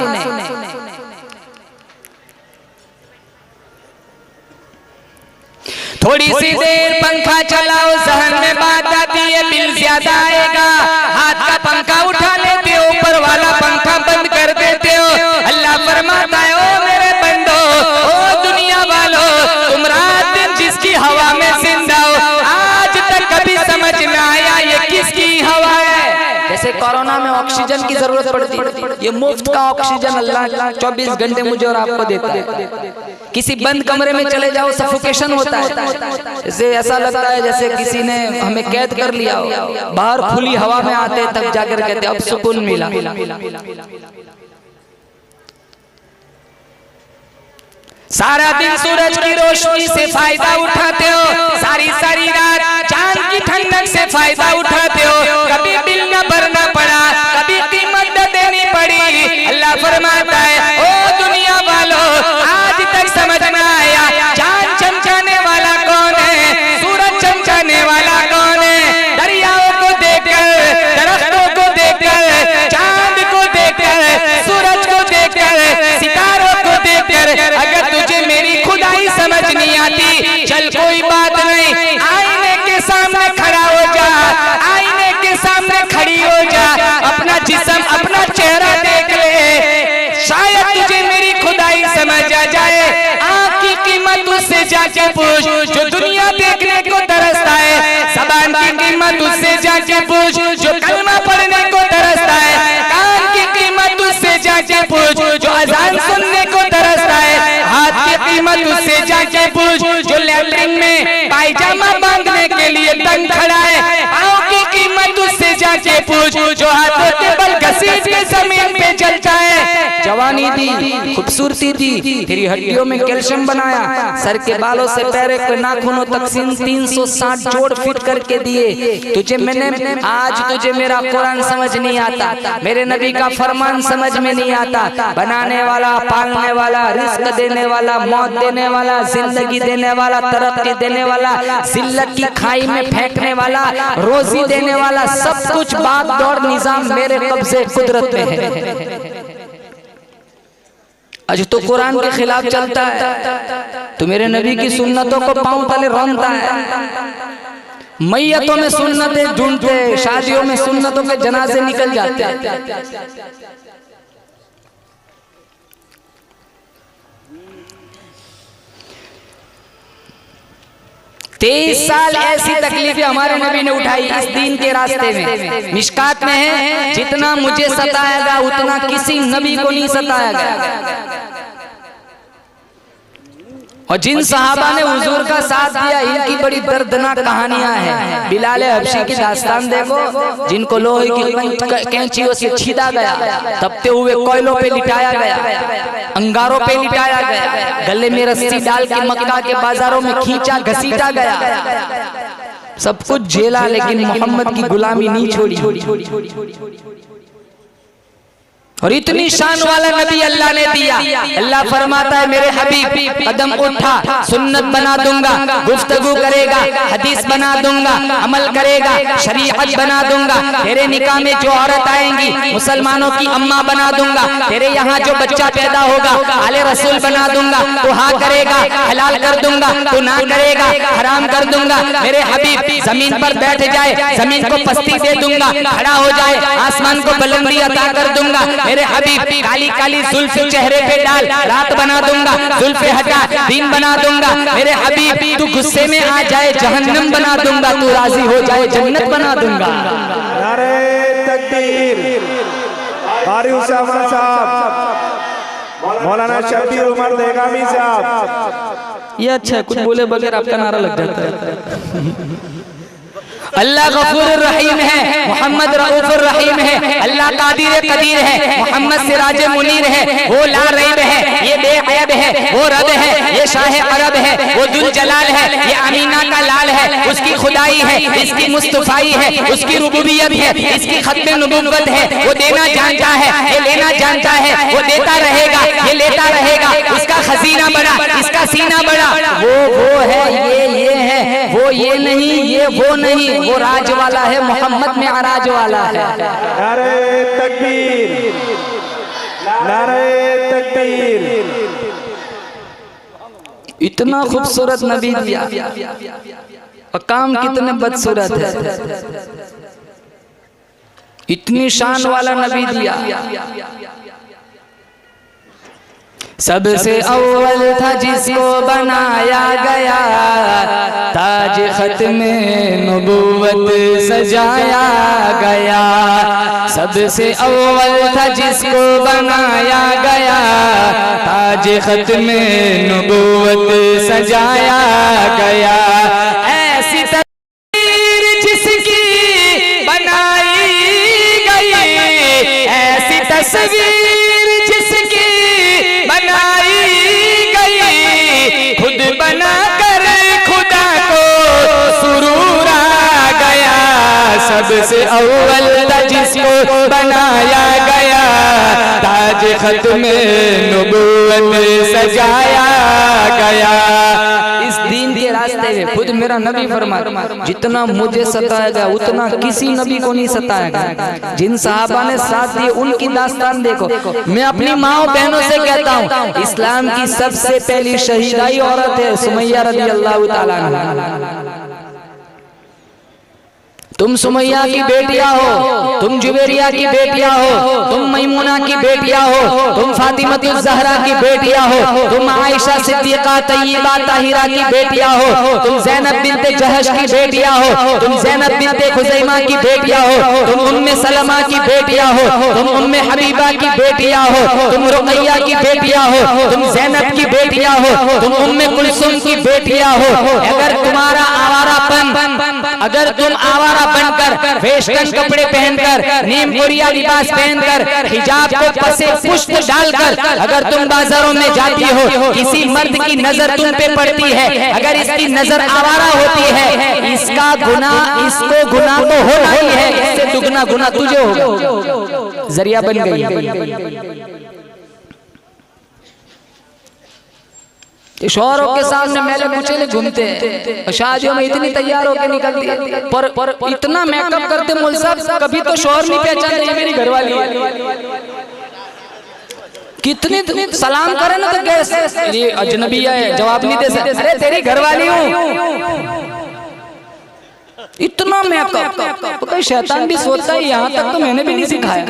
थोड़ी सी देर पंखा चलाओ, जहन में बात आती है बिल ज्यादा आएगा। हाथ का पंखा उठा लेते हो, ऊपर वाला पंखा बंद कर देते हो। अल्लाह फरमाता है ओ मेरे बंदो, ओ दुनिया वालों, तुम रात दिन जिसकी हवा में जिंदा हो, आज तक कभी समझ में आया ये किसकी हवा है? जैसे कोरोना में ऑक्सीजन की जरूरत पड़ती, ये मुफ्त का ऑक्सीजन अल्लाह 24 घंटे मुझे और आपको देता है। किसी बंद कमरे में चले जाओ, सफोकेशन होता है। जैसे ऐसा लगता है जैसे किसी ने हमें कैद कर लिया हो। बाहर खुली हवा में आते तब जाकर कहते अब सुकून मिला। सारा दिन सूरज की रोशनी से फायदा उठाते हो, सारी सारी रात चांद की ठंडक से फायदा उठाते हो। कभी बिल न भरना पड़ा, कभी कीमत न देनी पड़ी। अल्लाह फरमाता है ओ दुनिया वालों, आज तक समझ में आया चांद चमकाने वाला कौन है, सूरज चमकाने वाला कौन है? दरियाओं को देखकर, दरख्तों को देखकर, चांद को देखकर, सूरज को देखकर, सितारों को देखकर अगर तुझे मेरी खुदाई समझ नहीं आती, चल कोई बात नहीं, आईने के सामने खड़ा हो जा, आईने के सामने खड़ी हो जा, अपना जिस्म, अपना चेहरा देख ले, शायद तुझे मेरी खुदाई समझ आ जाए। आँख की कीमत उससे जाके पूछ जो दुनिया देखने को तरसता है, ज़बान की कीमत उससे जाके पूछ जो कलमा पढ़ने को तरसता है, कान की कीमत उससे जाके पूछ जो अजान सुनने को तरसता है, हाथ की कीमत उससे जाके पूछ जो लैट्रिन में पायजामा बांधने के लिए तंग खड़ा है, पाँव की कीमत उससे जाके पूछ जो हाथों के बल घसीट के जमीन पे चलता है। जवानी दी, खूबसूरती दी, तेरी हड्डियों में कैल्शियम बनाया, सर के बालों से पैरों के नाखूनों तक 360 जोड़ फिट करके दिए। तुझे मैंने आज तुझे मेरा कुरान समझ नहीं आता, मेरे नबी का फरमान समझ में नहीं आता। बनाने वाला, पालने वाला, रिस्क देने वाला, मौत देने वाला, जिंदगी देने वाला, तरक्की देने वाला, जिल्लत की खाई में फेंकने वाला, रोजी देने वाला, सब कुछ बात दौड़ निजाम मेरे कब्जे कुदरत में है। आज तो कुरान के खिलाफ चलता है तो मेरे नबी की सुन्नतों को पांव तले रौंदता है। मैयतों में सुन्नतें ढूंढते, शादियों में सुन्नतों के जनाजे निकल जाते हैं। 23 साल ऐसी तकलीफें हमारे नबी ने उठाई इस दीन के रास्ते में। मिशकात में है जितना मुझे सताएगा उतना किसी नबी को नहीं सताएगा। और जिन सहाबा ने हुजूर का साथ दिया इनकी बड़ी दर्दनाक कहानियां हैं। बिलाल हबशी की दास्तान देखो, जिनको लोहे की कैंचियों से छीदा गया, तपते हुए कोयलों पे लिटाया गया, अंगारों पे लिटाया गया, गले में रस्सी डाल के मक्का के बाजारों में खींचा घसीटा गया, सब कुछ झेला लेकिन मोहम्मद की गुलामी नहीं छोड़ी। और इतनी शान वाला नबी अल्लाह ने दिया। अल्लाह फरमाता है मेरे हबीब कदम उठा, सुन्नत बना दूंगा, गुफ्तगू करेगा, हदीस बना दूंगा, अमल करेगा, शरीयत बना दूंगा, तेरे निकाह में जो औरत आएंगी मुसलमानों की अम्मा बना दूंगा, तेरे यहाँ जो बच्चा पैदा होगा आले रसूल बना दूंगा, तू हाँ करेगा हलाल कर दूंगा, तू ना करेगा हराम कर दूंगा। मेरे हबीब जमीन पर बैठ जाए, जमीन को पस्ती दे दूंगा, खड़ा हो जाए आसमान को बुलंदी अता कर दूंगा, मेरे हबीब काली काली जुल्फ चेहरे पे डाल, रात बना दूंगा, जुल्फे हटा दिन बना दूंगा। मेरे हबीब तू गुस्से में आ जाए जहन्नम बना दूंगा, तू राजी हो जाए जन्नत बना दूंगा। नारे तकबीर। कारी उसामा साहब, मौलाना शब्बीर उमर देगामी साहब, ये अच्छा है, कुछ बोले बगैर आपका नारा लग जाता है। अल्लाह गफूर रहीम है, मोहम्मद रऊफुर रहीम है, अल्लाह कादिर कदीर है, मोहम्मद सिराज मुनीर है, वो ला रैब है, ये बेअयब है, वो रब है, ये शाह अरब है, वो दुल जलाल है, ये अमीना का लाल है, उसकी खुदाई है, इसकी मुस्तफाई है, उसकी रुबूबियत है, इसकी खत्म नबुव्वत है, वो देना जानता है, ये लेना जानता है, वो देता रहेगा, ये लेता रहेगा, उसका खजीना बड़ा, इसका सीना बड़ा, वो है, ये है, वो ये नहीं, ये वो नहीं, वो राज वाला है, मोहम्मद में आराज वाला है। नारे तकबीर, नारे तकबीर। इतना खूबसूरत नबी दिया और काम कितने बदसूरत है। इतनी शान वाला नबी दिया। सबसे अव्वल था जिसको बनाया गया, ताज खत्म नबूवत सजाया गया। सबसे अव्वल था जिसको बनाया गया, ताज खत्म नबूवत सजाया गया। ऐसी तस्वीर जिसकी बनाई गई, ऐसी तस्वीर जिसकी बनाई गई, खुद बनाकर खुदा को सुरूर आ गया। सबसे अव्वल था जिसको बनाया गया, ताज खत्म नबूवत सजाया गया। इस दीन के रास्ते में खुद मेरा नबी फरमाया, जितना मुझे सताया गया उतना किसी नबी को नहीं सताया गया। जिन सहाबा ने साथ दिए उनकी दास्तान देखो। मैं अपनी माँ बहनों से कहता हूँ, इस्लाम की सबसे पहली शहीदाई औरत है सुमैया रज़ी अल्लाह ताला अन्हा। तुम सुमैया की बेटियां हो, तुम जुबैरिया की बेटियां हो, तुम मैमुना की बेटियां हो, तुम फातिमतुज़ ज़हरा की बेटियां हो, तुम आयशा सिद्दीक़ा तय्यबा ताहिरा की बेटियां हो, तुम ज़ैनब बिन्ते जहश की बेटियां हो, तुम ज़ैनब बिन्ते खुज़ैमा की बेटियां हो, तुम उम्मे सलमा की बेटियां हो, तुम उम्मे हबीबा की बेटियां हो, तुम रुक़ैया की बेटियां हो, तुम ज़ैनब की बेटियां हो, तुम उम्मे कुलसुम की बेटियां हो। अगर तुम्हारा आवारापन, अगर तुम आवारा बनकर वेस्टर्न कपड़े पहनकर, नीम कोरिया लिबास पहनकर, हिजाब को पसे पुष्ट डालकर अगर तुम बाजारों में जाती हो, किसी मर्द की नजर तुम पे पड़ती है, अगर इसकी नजर आवारा होती है, इसका गुनाह, इसको गुनाह तो होना ही है, इससे दुगना गुनाह तुझे होगा। जरिया बन गई। शौहरों के सामने मेले कुचेले घूमते हैं, शादियों में इतनी तैयार होकर निकलती है, पर इतना मेकअप करते मौलवी साहब, कभी तो शौहर नहीं पहचानते मेरी घरवाली है। कितनी सलाम करे ना तो कैसे ये अजनबी है, जवाब नहीं दे सकते, अरे तेरी घरवाली हूँ। इतना मेकअप, कोई शैतान भी सोचता है यहाँ तक तो मैंने भी नहीं सिखाया।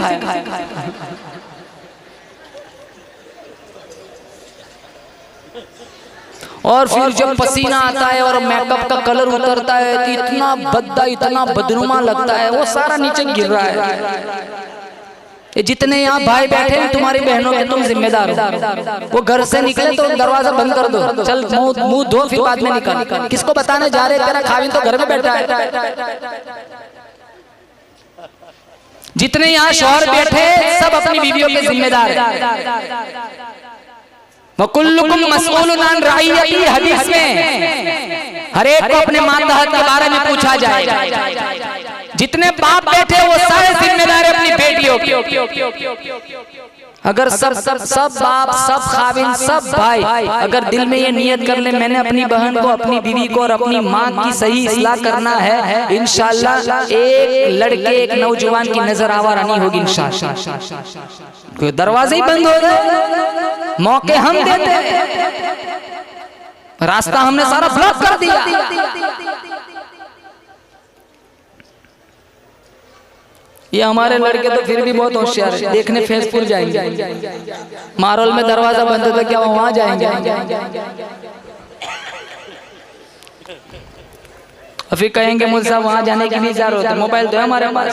और फिर जब पसीना आता है और मेकअप का कलर उतरता है तो इतना भद्दा, इतना बदनुमा लगता है, वो सारा नीचे गिर रहा है। ये जितने यहाँ भाई बैठे हैं तुम्हारी बहनों के, तुम जिम्मेदार हो। वो घर से निकले तो दरवाजा बंद कर दो, चल मुंह धो फिर बाद में निकल। किसको बताने जा रहे, तेरा खाविन तो घर में बैठा है। जितने यहाँ शौहर बैठे सब अपनी बीवियों के जिम्मेदार हैं। वकुल्लुकुम मसऊलुन अन रइयती, हदीस में हर एक को अपने मातहत के बारे में पूछा जाएगा। जितने बाप बैठे वो सारे जिम्मेदार है अपनी बेटियों की। अगर सब बाप, सब खाविन, सब भाई अगर दिल में ये नियत कर ले, मैंने अपनी बहन को, अपनी बीवी को और अपनी माँ की सही इस्लाह करना है, इंशाअल्लाह एक लड़के, एक नौजवान की नजर आवारा नहीं होगी इंशाअल्लाह। दरवाजे ही बंद हो गए, मौके हम देते हैं, रास्ता हमने सारा ब्लॉक कर दिया। ये हमारे लड़के तो फिर भी बहुत होशियार है, देखने फैसपुर जाएंगे, मारोल में दरवाजा बंद होता क्या वहां जाएंगे? और फिर कहेंगे मुझे साहब वहां जाने की नहीं जरूरत है, मोबाइल तो है हमारे पास।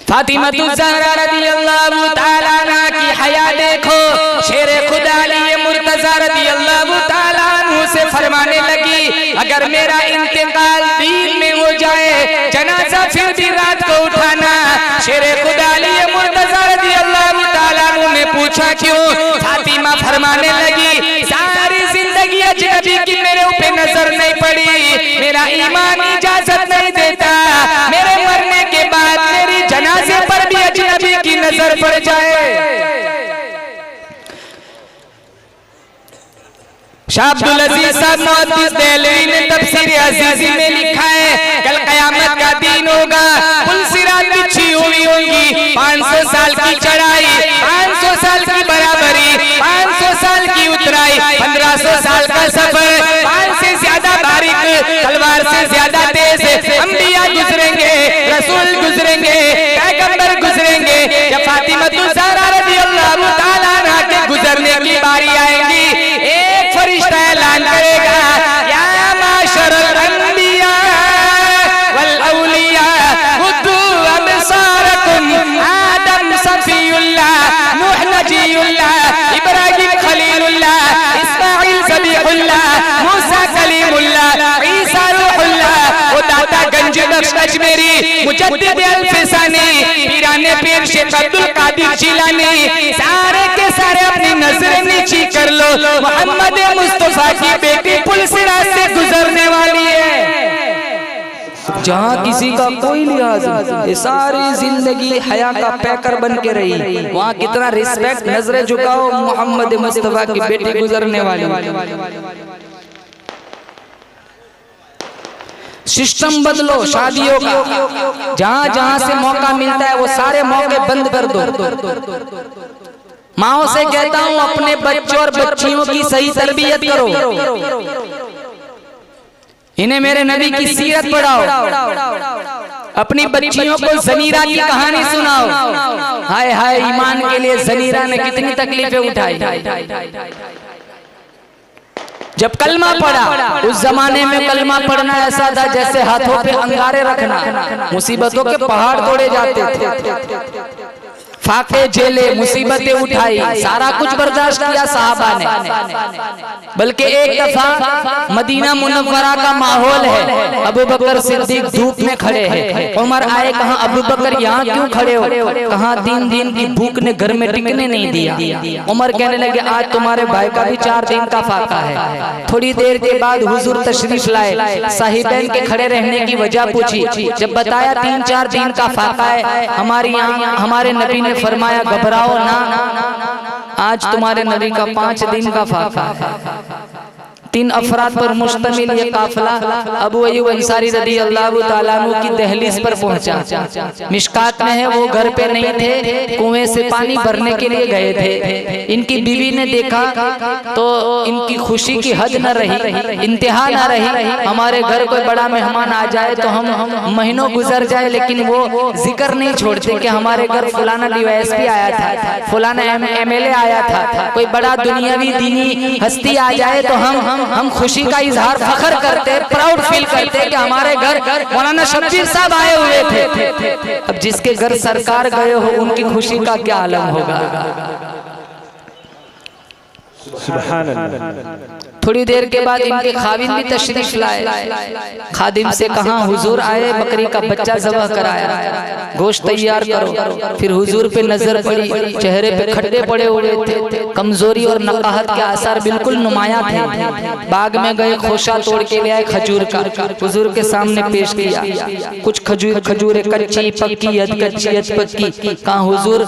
फातिमा ज़हरा रज़ियल्लाहु ताला अन्हा की हया देखो, शेर खुदा अली मुर्तज़ा रज़ियल्लाहु ताला अन्हु से फरमाने लगी, अगर मेरा इंतकाल दीन में हो जाए जनाजा फिर भी रात को उठाना। शेर खुदा अली मुर्तज़ा रज़ियल्लाहु ताला अन्हु ने पूछा क्यों? फातिमा फरमाने लगी, सारी जिंदगी अजनबी की मेरे ऊपर नजर नहीं पड़ी, मेरा ईमान इजाजत नहीं देता मेरे मरने के बाद मेरी जनाजे पर भी अजनबी की नजर पड़ जाए। शाह अब्दुल अजीज साहब मुहद्दिस देहलवी ने तफसीर अजीजी में लिखा है, कल कयामत का दिन होगा, पुल सिरात बिछी हुई होगी, 500 साल की चढ़ाई, 500 साल की बराबरी, 500 साल की उतराई, 1500 साल का सफर, 5 से ज्यादा बारीक, तलवार से ज्यादा तेज, अंबिया गुजरेंगे, रसूल गुजरेंगे, पैगंबर गुजरेंगे। जब फातिमा ज़हरा रज़ियल्लाहु ताला अन्हा के गुजरने की बारी आएगी, एक फरिश्ता ऐलान करेगा, या माशरल अंबिया वल औलिया गुद्दू अबसारकुम, आदम सफीउल्लाह, नूह नजीउल्लाह, इब्राहिम खलीलुल्लाह, इस्माइल ज़बीहुल्लाह, मूसा कलीमुल्लाह, ईसा रूहुल्लाह, वो दाता गंज बख्श अजमेरी, मुजद्दिद अल-फिसानी, पीराने पीर शेख अब्दुल कादिर जिलानी, सारे के सारे अपनी नजरें नीची कर लो, मोहम्मद मुस्तफा की बेटी पुल सिरात से गुजरने वाली है। जहाँ किसी का कोई लिहाज नहीं, सारी जिंदगी हया का पैकर बन के रही, वहाँ कितना रिस्पेक्ट, नजरें झुकाओ, मोहम्मद मुस्तफा की बेटी गुजरने वाली। सिस्टम बदलो शादियों का, जहाँ जहाँ से मौका मिलता है वो सारे मौके बंद कर दो। माओ से कहता हूँ अपने बच्चों और बच्चियों की सही तरबियत करो, इन्हें मेरे नबी की सीरत पढ़ाओ, अपनी बच्चियों को ज़नीरा की कहानी सुनाओ। हाय हाय, ईमान के लिए ज़नीरा ने कितनी तकलीफें उठाई। जब कलमा पढ़ा, उस जमाने में कलमा पढ़ना ऐसा था जैसे हाथों पे अंगारे रखना, मुसीबतों के पहाड़ तोड़े जाते थे, फाके झेले, मुसीबतें उठाई, सारा कुछ बर्दाश्त किया साहबा ने। बल्कि एक दफा मदीना मुनव्वरा का माहौल है, अबू बकर सिद्दीक धूप में खड़े हैं, उमर आए, कहा अबू बकर यहाँ क्यों खड़े हो? कहा 3 दिन की भूख ने घर में टिकने नहीं दिया। उमर कहने लगे आज तुम्हारे भाई का भी 4 दिन का फाका है। थोड़ी देर के बाद हुजूर तशरीफ लाए, साहिबैन के खड़े रहने की वजह पूछी, जब बताया 3-4 दिन का फाका है, हमारे यहाँ हमारे नबी ने फरमाया घबराओ ना, आज तुम्हारे नबी का 5 दिन का फाका है। 3 अफराद पर मुश्तमिल ये काफिला अबू अय्यूब अंसारी रज़ियल्लाहु ताला अन्हु की दहलीज पर पहुंचा। मिशकात में है, वो घर पे नहीं थे, कुएं से पानी भरने के लिए गए थे। इनकी बीवी ने देखा तो इनकी खुशी की हद न रही, इंतहा न रही। हमारे घर कोई बड़ा मेहमान आ जाए तो हम महीनों गुजर जाए, लेकिन वो जिक्र नहीं छोड़ते कि हमारे घर फलाना डीवाईएसपी आया था, फलाना एमएलए आया था, कोई बड़ा दुनियावी दीनी हस्ती आ जाए तो हम खुशी का इजहार फखर करते, प्राउड फील करते कि हमारे घर मौलाना शब्बीर साहब आए हुए थे। अब जिसके घर सरकार गए हो उनकी खुशी का क्या आलम होगा। सुभान अल्लाह। थोड़ी देर के बाद इनके खाविन भी तशरीफ लाए, खादिम से कहा हुजूर आए, बकरी का बच्चा ज़बह कराया, गोश्त तैयार करो। फिर हुजूर पे नजर पड़ी, चेहरे पे खड्डे पड़े हुए थे, कमजोरी और नकाहत के आसार बिल्कुल नुमाया थे। बाग में गए, खोशा तोड़ के ले आए खजूर का, हुजूर के सामने पेश किया। कुछ खजूरें कच्ची पक्की, अध कच्ची अध पक्की। कहा हुजूर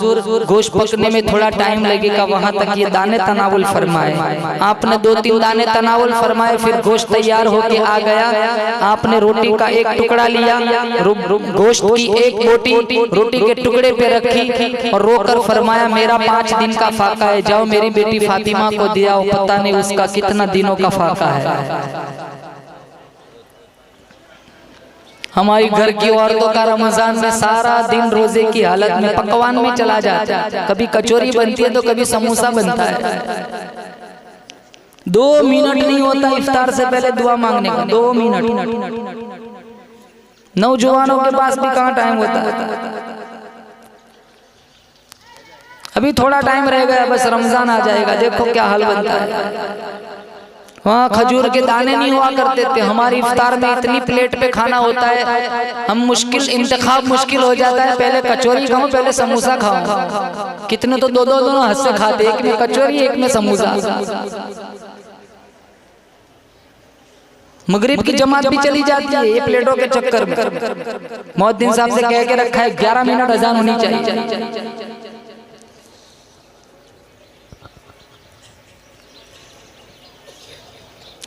गोश्त पकने में थोड़ा टाइम लगेगा, वहां तक ये दाने तनावुल फरमाए। आपने 2-3 दाने तनावुल फरमाए, फिर गोश्त तैयार होके आ गया। आपने रोटी का एक टुकड़ा लिया, गोश्त की एक बोटी रोटी के टुकड़े पे रखी और रोकर फरमाया मेरा 5 दिन का फाका है, जाओ मेरी बेटी फातिमा को दिया, पता नहीं उसका कितना दिनों का फाका है। हमारी घर की औरतों का रमजान में सारा दिन रोजे की हालत में पकवान में चला जाता है। कभी कचौरी बनती है तो कभी समोसा बनता है। 2 मिनट नहीं होता इफ्तार से पहले दुआ मांगने का। 2 मिनट। नौजवानों के पास भी कहाँ टाइम होता है। अभी थोड़ा टाइम रह गया, बस रमजान आ जाएगा, देखो क्या हाल बनता है। वहाँ खजूर के दाने नहीं हुआ करते थे। हमारी इफ्तार में इतनी प्लेट पे खाना होता है, हम इंतखाब मुश्किल हो जाता है, पहले कचौरी खाओ पहले समोसा खाओ। कितने तो दो दोनों हाथ से खाते, एक में कचौरी एक में समोसा। मगरिब की जमात भी चली जाती है ये प्लेटों के चक्कर में। मुअज्जिन साहब से कह के रखा है 11 मिनट अजान होनी चाहिए।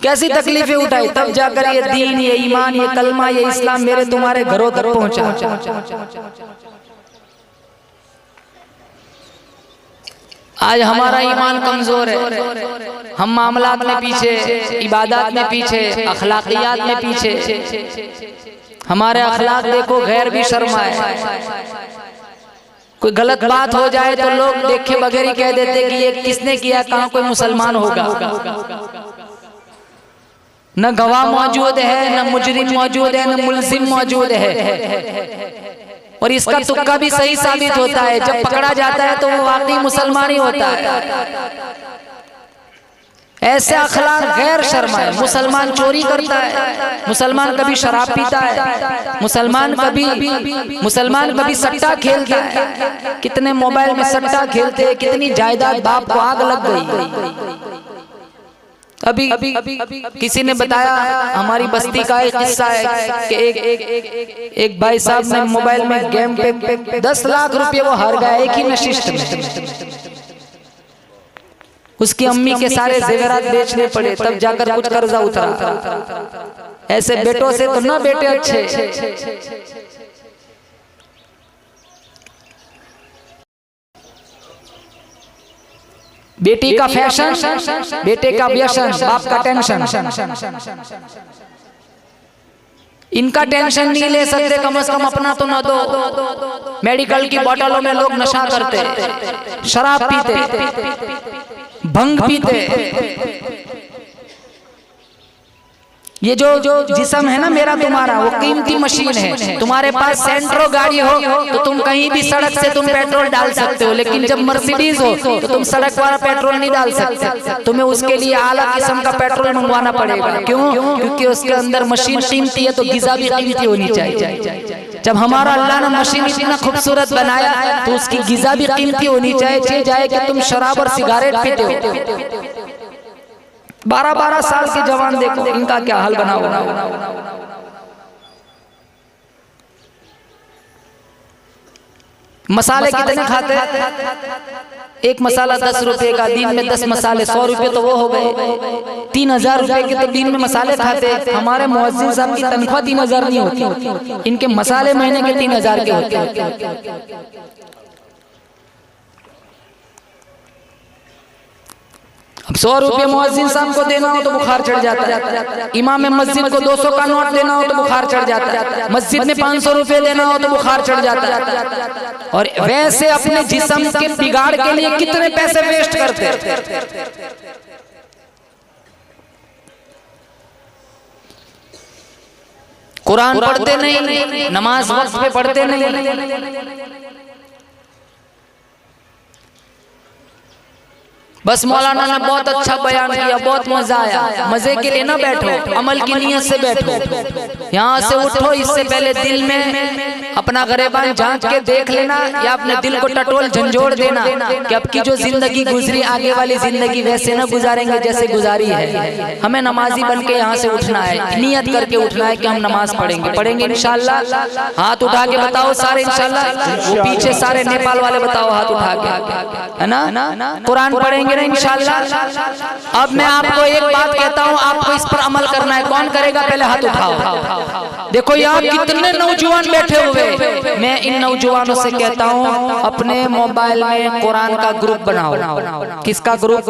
कैसी तकलीफें उठाई, तब जाकर ये दीन, ये ईमान, ये कलमा, ये इस्लाम मेरे तुम्हारे घरों तक पहुंचा। आज हमारा ईमान कमजोर है, हम मामलात में पीछे, इबादत में पीछे, अखलाकियात में पीछे। हमारे अखलाक देखो, गैर भी शर्माए। कोई गलत बात हो जाए तो लोग देखे बगैर ही कह देते कि ये किसने किया, कहाँ कोई मुसलमान होगा। न गवाह मौजूद है, न मुजरिम मौजूद है, न मुल्जिम मौजूद है। और इसका तुक्का भी सही साबित होता है। जब पकड़ा जाता है तो वो वाकई मुसलमान ही होता है। ऐसे अखलाक गैर शर्माए। मुसलमान चोरी करता है, मुसलमान कभी शराब पीता है, मुसलमान कभी सट्टा खेलता है। कितने मोबाइल में सट्टा खेलते हैं, कितनी जायदाद बाप को आग लग गई। अभी किसी ने बताया, हमारी बस्ती का एक किस्सा है कि एक भाई साहब ने मोबाइल में गेम पे 10 लाख रुपए वो हार गया एक ही नशिस्त में। उसकी अम्मी के सारे जेवरात बेचने पड़े, तब जाकर कुछ कर्जा उतरा। ऐसे बेटों से तो ना बेटे अच्छे। बेटी का फैशन, बेटे का व्यसन, बाप का टेंशन। इनका टेंशन नहीं ले सकते, कम से कम अपना तो न दो। मेडिकल की बोतलों में लोग नशा करते, शराब पीते, भंग पीते। ये जो जिस्म है ना मेरा तुम्हारा, वो कीमती मशीन है। तुम्हारे पास सेंट्रो गाड़ी हो तो तुम कहीं भी सड़क से तुम पेट्रोल डाल सकते हो, लेकिन जब मर्सिडीज हो तो तुम सड़क वाला पेट्रोल नहीं डाल सकते। तुम्हें उसके लिए आला किस्म का पेट्रोल मंगवाना पड़ेगा। क्यों? क्योंकि उसके अंदर मशीन कीमती है तो गिजा भी कीमती होनी चाहिए। जब हमारा अल्लाह ने मशीन इतना खूबसूरत बनाया तो उसकी गिजा भी कीमती होनी चाहिए। चाहे कि तुम शराब और सिगारेट पीते हो। 12-12 साल के जवान देखो इनका क्या हाल बना हुआ। मसाले कितने खाते हैं? एक मसाला 10 रुपए का, दिन में 10 मसाले 100 रुपए तो वो हो गए। 3000 रुपए के तो दिन में मसाले खाते हैं। हमारे मुअज्जिन साहब की तनख्वाह 3000 नहीं होती, इनके मसाले महीने के 3000 के होते हैं। अब 100 रुपये मुअज्जिन साहब को देना हो तो बुखार चढ़ जाता है। इमाम मस्जिद को 200 का नोट देना हो तो बुखार चढ़ जाता है। मस्जिद में 500 रुपये देना हो तो बुखार चढ़ जाता है। और वैसे अपने जिस्म के बिगाड़ के लिए कितने पैसे वेस्ट करते हैं। कुरान पढ़ते नहीं, नमाज वक्त पे पढ़ते नहीं। बस मौलाना ने बहुत अच्छा बयान किया, बहुत मजा आया। मजे के लिए ना बैठो, अमल की नीयत से बैठो। यहाँ से उठो, इससे पहले दिल में अपना गरेबान जांच के देख लेना, या अपने दिल को टटोल झंझोड़ देना कि अब की जो जिंदगी गुजरी आगे वाली जिंदगी वैसे ना गुजारेंगे जैसे गुजारी है। हमें नमाजी बन के यहाँ से उठना है, नियत करके उठना है कि हम नमाज पढ़ेंगे इंशाल्लाह। हाथ उठा के बताओ सारे इंशाल्लाह। वो पीछे सारे नेपाल वाले बताओ हाथ उठा के, है ना। कुरान पढ़ेंगे पढ़ेंगे ना इंशाअल्लाह। अब मैं आपको एक बात कहता हूँ, आपको इस पर अमल करना है। कौन करेगा? पहले हाथ उठाओ। देखो यहाँ कितने नौजवान बैठे हुए, मैं इन नौजवानों से कहता हूँ अपने मोबाइल में कुरान का ग्रुप बनाओ। किसका ग्रुप?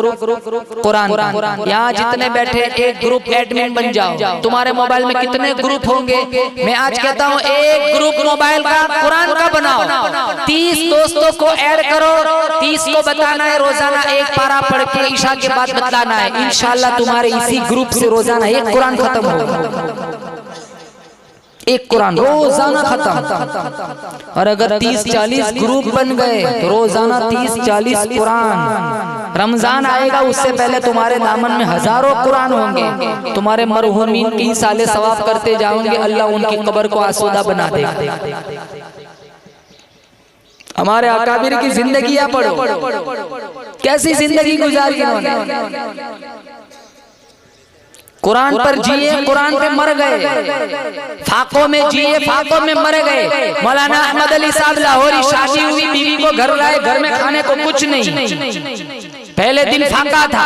कुरान का। यहाँ जितने बैठे एक ग्रुप एडमिन बन जाओ। तुम्हारे मोबाइल में कितने ग्रुप होंगे? मैं आज कहता हूँ एक ग्रुप मोबाइल का कुरान का बनाओ। 30 दोस्तों को ऐड करो, 30 को बताना है रोजाना एक पारा पढ़ के ईशा के बाद बताना है। इंशाअल्लाह तुम्हारे इसी ग्रुप से रोजाना एक कुरान खत्म होगा। एक कुरान रोजाना खत्म। और अगर 30-40 ग्रुप बन गए तो रोजाना 30-40 कुरान। रमजान आएगा उससे पहले तुम्हारे दामन में हजारों कुरान होंगे। तुम्हारे मरहूमीन की साले सवाब करते जाओगे, अल्लाह उनकी कब्र को आसूदा बना देगा। हमारे अकाबिर की जिंदगी या पढ़ो, कैसी जिंदगी गुजारी उन्होंने। कुरान पर जिए, कुरान पे मर गए। फाकों में जिए, फाकों में मर गए। मौलाना अहमद अली साहब लाहौरी, शादी हुई, बीवी को घर लाए, घर में खाने को कुछ नहीं, पहले दिन फाका था।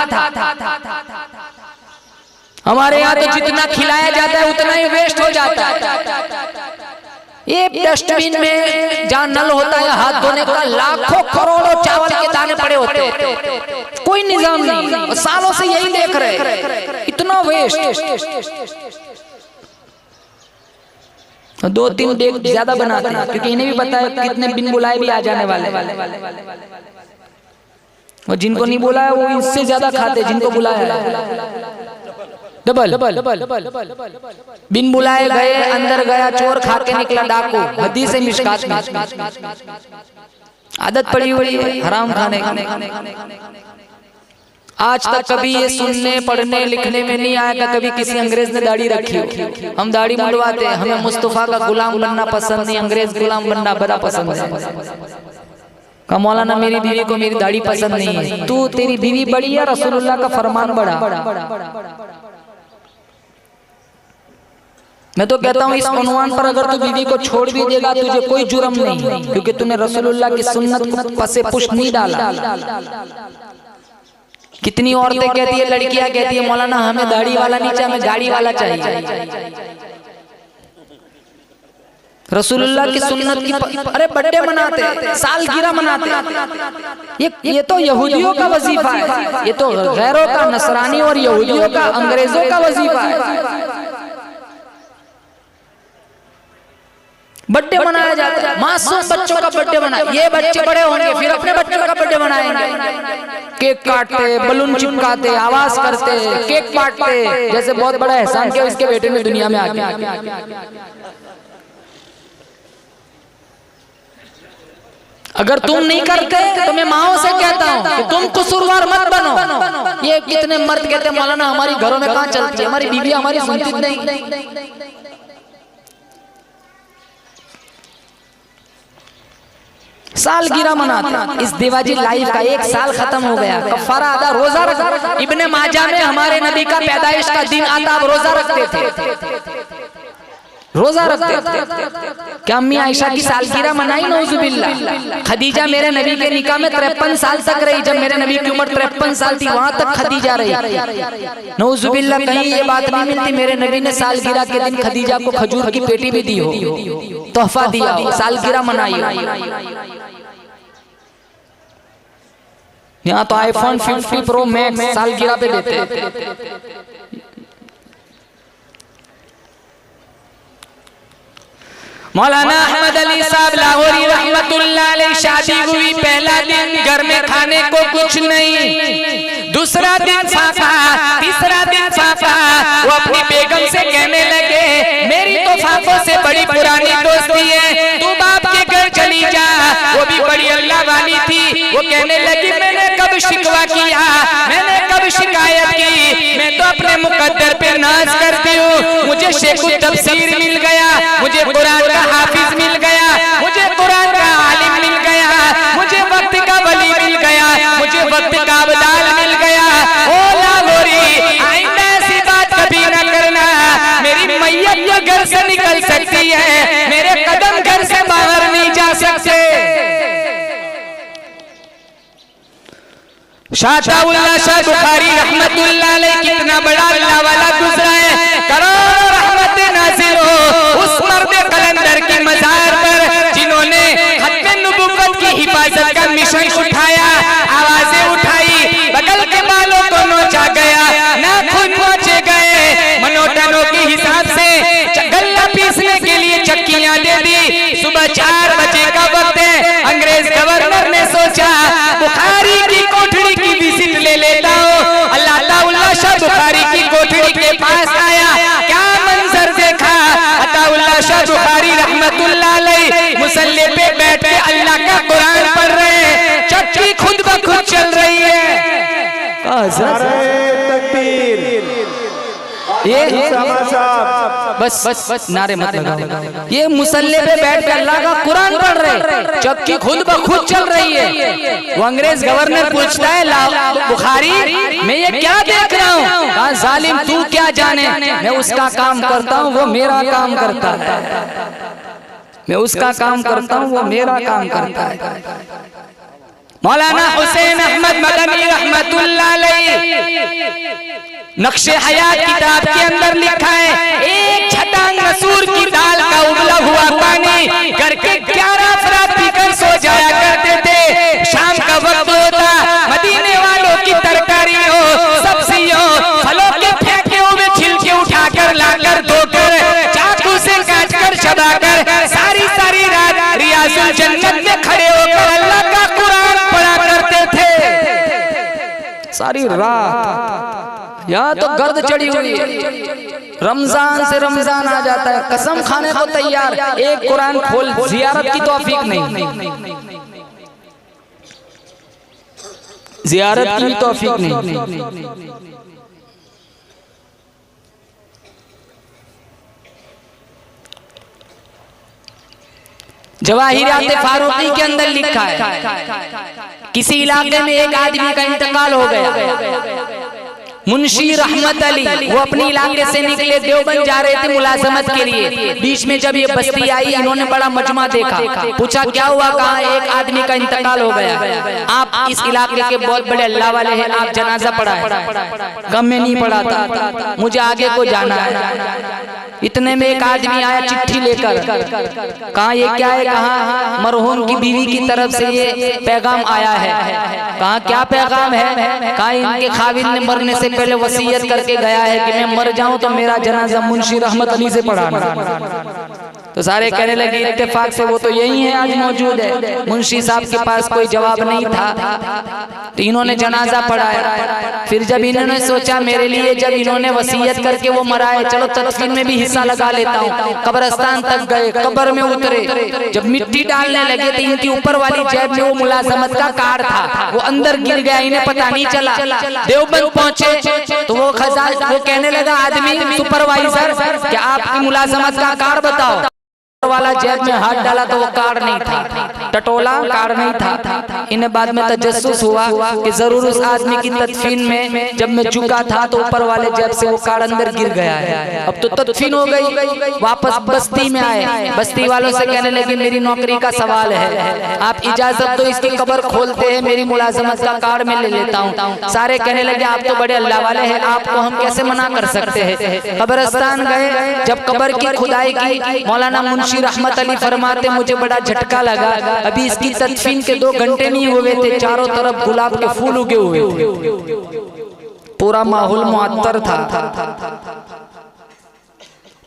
हमारे यहाँ तो जितना खिलाया जाता है उतना ही वेस्ट हो जाता है। ये डस्टबिन में जहाँ नल होता है हाथ धोने का, लाखों करोड़ों चावल के दाने पड़े होते हैं, कोई निजाम नहीं। सालों से यही देख रहे, इतना वेस्ट। 2-3 डेग ज्यादा बनाते हैं क्योंकि इन्हें भी पता है कितने बिन बुलाए भी आ जाने वाले। और जिनको नहीं बुलाया वो इससे ज्यादा खाते, जिनको बुलाया डबल। बिन बुलाए गए, अंदर गया चोर, खा के निकला डाकू। हदीस है मिशकात में। आदत पड़ी हुई है हराम खाने की। आज तक कभी ये सुनने पढ़ने लिखने में नहीं आया कभी किसी अंग्रेज ने दाढ़ी रखी हो। हम दाढ़ी मुंडवाते हैं, हमें मुस्तफा का गुलाम बनना पसंद नहीं, अंग्रेज गुलाम बनना बड़ा पसंद है। का मौलाना मेरी बीवी को मेरी दाढ़ी पसंद नहीं है। तू, तेरी बीवी बड़ी है, रसूलुल्लाह का फरमान बड़ा। मैं तो कहता हूँ इस उन्वान पर अगर तू बीवी को छोड़ भी देगा तुझे कोई जुर्म नहीं, क्योंकि तूने रसूलुल्लाह की सुन्नत को पसे पुश नहीं डाला। कितनी औरतें कहती है, लड़कियां कहती है मौलाना हमें दाढ़ी वाला नहीं चाहिए, हमें गाड़ी वाला चाहिए। रसूलुल्लाह की सुन्नत की अरे बर्थडे मनाते, सालगिरह मनाते। ये तो यहूदियों का वजीफा है, ये तो गैरों का, नसरानी और यहूदियों का, अंग्रेजों का वजीफा है। बर्थडे मनाया जाता है, मासूम बच्चों का बर्थडे मनाया। ये बच्चे बड़े होंगे फिर अपने बच्चों का बर्थडे मनाएंगे। केक काटते, बलून चिपकाते, आवाज करते, केक काटते, जैसे बहुत बड़ा एहसान किया इसके बेटे ने दुनिया में आके। अगर तुम नहीं करते तो मैं माओ से कहता हूँ कि तुम कसूरवार मत बनो। ये कितने मर्द कहते मौलाना हमारी घरों में कहाँ चलती है, हमारी बीवी हमारी सुनती नहीं। सालगिरह मनाते, इस देवाजी लाइफ का 1 साल खत्म हो गया, कफारा अदा, रोजा रखा। इब्ने माजा में हमारे नबी का पैदाइश का दिन आता, आप रोजा रखते थे, रोजा रखते थे। क्या अम्मी आयशा की सालगिरह मनाई? नौजुबिल्लाह। खदीजा मेरे नबी के निकाह में 53 साल तक रही, जब मेरे नबी की उम्र 53 साल थी वहां तक खदीजा रही। नौजुबिल्लाह कहीं ये बात नहीं मिलती मेरे नबी ने सालगिरह के दिन खदीजा को खजूर की पेटी भी दी हो, तोहफा दिया हो, सालगिरह मनाई। यहाँ तो आईफोन 50 प्रो मैक्स सालगिरह पे देते। मौलाना अहमद अली साहब लाहौरी रहमतुल्लाह अलैह शादी हुई, पहला दिन घर में खाने को कुछ नहीं, दूसरा दिन फाका, तीसरा दिन फाका। वो अपनी बेगम से कहने लगे मेरी तो फाकों से बड़ी पुरानी दोस्ती है, तू बाप के घर चली जा। वो भी बड़ी अल्लाह वाली थी, वो कहने लगी मैंने कब शिकवा किया, मैंने कब शिकायत की, मैं तो अपने मुकद्दर पे नाज करती हूँ। मुझे शेखुल तफसीर मिल गया, मुझे कुरान का हाफिज मिल गया, मुझे कुरान का आलिम मिल गया, मुझे वक्त का वली मिल गया, मुझे वक्त का अब्दाल मिल गया। ओ लाहौरी आइंदा ऐसी बात कभी न करना, मेरी मैयत तो घर से निकल सकती है, मेरे कदम घर से बाहर नहीं जा सकते। शाहताउल्लाह शाह बुखारी रहमतुल्लाह अलैह कितना बड़ा अल्लाह वाला गुजरा है। करोड़ों रहमत नाज़िल हो उस मर्द कलंदर की मज़ार पर जिन्होंने खत्म नबुव्वत की हिफाजत का मिशन उठाया, आवाजें उठाई, बगल के बालों को नोचा गया, नाखून नोचे गए, मनोटनों के हिसाब से गल्ला पीसने के लिए चक्कियां दे दी। सुबह 4 बजे का वक्त है। अंग्रेज गवर्नर ने सोचा बुखारी की कोठरी की विजिट ले लेता हूँ। अल्लाह शाह बुखारी की कोठरी के पास आया, क्या मंजर देखा। अताउल्लाह शाह बुखारी रहमतुल्लाह अलैह मुसल्ले पे बैठ के अल्लाह का कुरान पढ़ रहे हैं। चक्की खुद ब खुद चल रही है। ये बस नारे मत लगाओ। ये मुसल्ले पे बैठ के अल्लाह का कुरान पढ़ रहे, चक्की खुद ब खुद चल रही है। वो अंग्रेज गवर्नर पूछता है बुखारी मैं ये क्या देख रहा हूँ। कहा जालिम तू क्या जाने, मैं उसका काम करता हूँ वो मेरा काम करता है, मैं उसका काम करता हूँ वो मेरा काम करता है। मौलाना हुसैन अहमद मदनी रहमतुल्लाह अलैह नक्शे हयात किताब के अंदर लिखा है, एक छटांग मसूर की दाल का उबला हुआ पानी घर के 11 अफराद पीकर सो जाया करते थे। शाम का वक्त होता, मदीने वालों की तरकारी हो, सब्जियों फलों के फेंके हुए छिलके उठाकर लाकर धोकर चाकू से काटकर चबाकर सारी सारी रात रियाजुल जन्नत में खड़े होकर अल्लाह का कुरान पढ़ा करते थे। सारी रात यहाँ तो गर्द चढ़ी हुई है। रमजान से रमजान आ जाता है, कसम खाने को तैयार, एक कुरान खोल जियारत की तौफीक नहीं, जियारत की तौफीक नहीं। जवाहिरात फारूकी के अंदर लिखा है, किसी इलाके में एक आदमी का इंतकाल हो गया। मुंशी रहमत अली वो अपने इलाके से निकले, देवबंद जा रहे थे मुलाजमत के लिए। बीच में जब ये बस्ती आई, इन्होंने बड़ा मजमा देखा, पूछा क्या हुआ। कहा एक आदमी का इंतकाल हो गया, आप इस इलाके के बहुत बड़े अल्लाह वाले हैं, आप जनाजा पढ़ा है। कम में नहीं पढ़ा था, मुझे आगे को जाना है। इतने में एक आदमी आया चिट्ठी लेकर, कहा ये क्या है। कहा मरहूम की बीवी की तरफ से ये पैगाम आया है। कहा क्या पैगाम है। कहा इनके खाविद ने मरने से पहले वसीयत करके गया है कि मैं मर जाऊं तो मेरा जनाजा मुंशी रहमत अली से पढ़ाना। तो सारे कहने लगे इत्तेफाक से वो तो यही है, आज मौजूद है। मुंशी साहब के पास कोई जवाब नहीं था, तो इन्होंने जनाजा पढ़ाया। फिर जब इन्होंने सोचा मेरे लिए, जब इन्होंने वसीयत करके वो मराए, चलो तदफीन में भी हिस्सा लगा लेता हूँ। कब्रिस्तान तक गए, कब्र में उतरे, जब मिट्टी डालने लगे तो इनकी ऊपर वाली जेब में वो मुलाजमत का कार्ड था, वो अंदर गिर गया, इन्हें पता नहीं चला। देवबंद पहुंचे तो वो कहने लगा आदमी सुपरवाइजर क्या आपकी मुलाजमत का कार्ड बताओ। वाला जेब में हाथ डाला तो वो कार्ड नहीं था, टटोला कार्ड नहीं था। इन्हें बाद में तजस्सुस हुआ कि जरूर उस आदमी की तदफीन में जब मैं झुका था तो ऊपर वाले जेब से वो कार्ड अंदर गिर गया है। अब तो तदफीन हो गई, वापस बस्ती में आए, बस्ती वालों से कहने लगे मेरी नौकरी का सवाल है, आप इजाजत दो इसकी कब्र खोलते हैं, मेरी मुलाजमत का कार्ड मैं ले लेता हूँ। सारे कहने लगे आप तो बड़े अल्लाह वाले हैं, आपको हम कैसे मना कर सकते हैं। कब्रिस्तान गए, जब कब्र की खुदाई की, मौलाना मुंशी रहमत अली फरमाते मुझे बड़ा झटका लगा, अभी इसकी तदफीन के 2 घंटे नहीं हुए थे, चारों तरफ गुलाब के फूल उगे हुए थे, पूरा माहौल मुअत्तर था।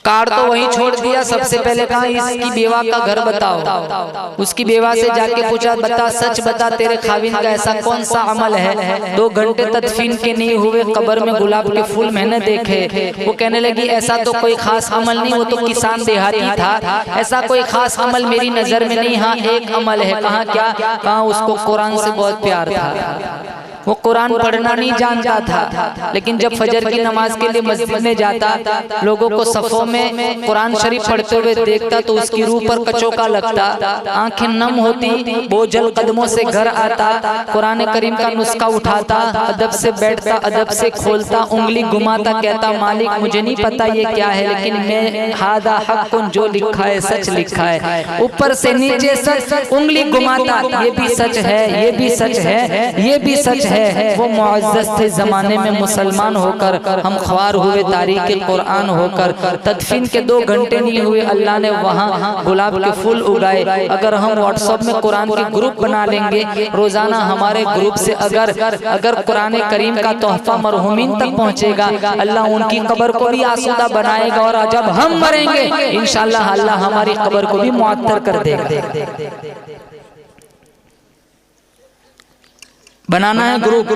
कार्ड तो वहीं छोड़ दिया। सबसे पहले कहा इसकी बेवा का घर बताओ। उसकी बेवा से जाके पूछा बता सच बता तेरे खाविन का ऐसा कौन सा अमल है 2 घंटे तदफीन के नहीं हुए कब्र में गुलाब के फूल मैंने देखे। वो कहने लगी ऐसा तो कोई खास अमल नहीं, वो तो किसान देहाती था, ऐसा कोई खास अमल मेरी नजर में नहीं। हाँ एक अमल है। कहा क्या? कहा उसको कुरान से बहुत प्यार था, वो कुरान पढ़ना नहीं जानता था, लेकिन जब फजर की नमाज के लिए मस्जिद में जाता, लोगों को सफों में कुरान शरीफ पढ़ते हुए देखता तो उसकी रूह पर कचोका लगता, आंखें नम होती, बोझल कदमों से घर आता, कुरान करीम का नुस्खा उठाता, अदब से बैठता, अदब से खोलता, उंगली घुमाता, कहता मालिक मुझे नहीं पता ये क्या है, लेकिन मैं हादा हक़्क़ुन जो लिखा है सच लिखा है। ऊपर से नीचे सच, उंगली घुमाता, ये भी सच है, ये भी सच है, ये भी सच है वो मुअज़्ज़ज़ थे ज़माने में मुसलमान होकर, हम ख्वार हुए तारीख़ कुरान होकर। तदफीन के 2 घंटे नहीं हुए अल्लाह ने वहाँ गुलाब के फूल उगाए। अगर हम व्हाट्सएप में कुरान के ग्रुप बना लेंगे, रोज़ाना हमारे ग्रुप से अगर कुरान करीम का तोहफा मरहूमीन तक पहुँचेगा, अल्लाह उनकी कब्र को भी आसूदा बनाएगा और जब हम मरेंगे इंशाअल्लाह अल्लाह हमारी कब्र को भी मुअत्तर कर देगा। बनाना है ग्रुप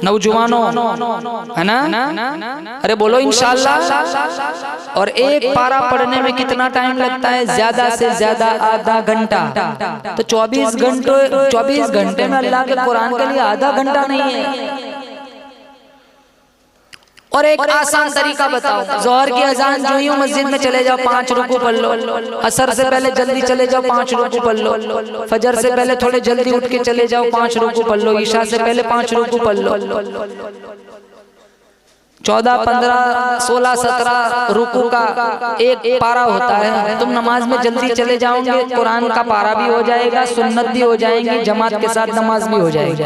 नौजवानों, है ना? अरे बोलो इंशाअल्लाह। और एक पारा पढ़ने में कितना टाइम लगता है? ज्यादा से ज्यादा आधा घंटा। तो 24 घंटे में अल्लाह के कुरान के लिए आधा घंटा नहीं है। और एक आसान तरीका बताओ, जोहर की अजान जो ही मस्जिद में चले जाओ 5 रुकू पढ़ लो, असर से पहले जल्दी चले जाओ 5 रुकू पढ़ लो, फजर से पहले थोड़े जल्दी उठ के चले जाओ 5 रुकू पढ़ लो, ईशा से पहले 5 रुकू पढ़ लो। 14, 15, 16, 17 रुकू का एक पारा होता है। तुम नमाज में जल्दी चले जाओगे, कुरान का पारा भी हो जाएगा, सुन्नत भी हो जाएंगी, जमात के साथ नमाज भी हो जाएगी।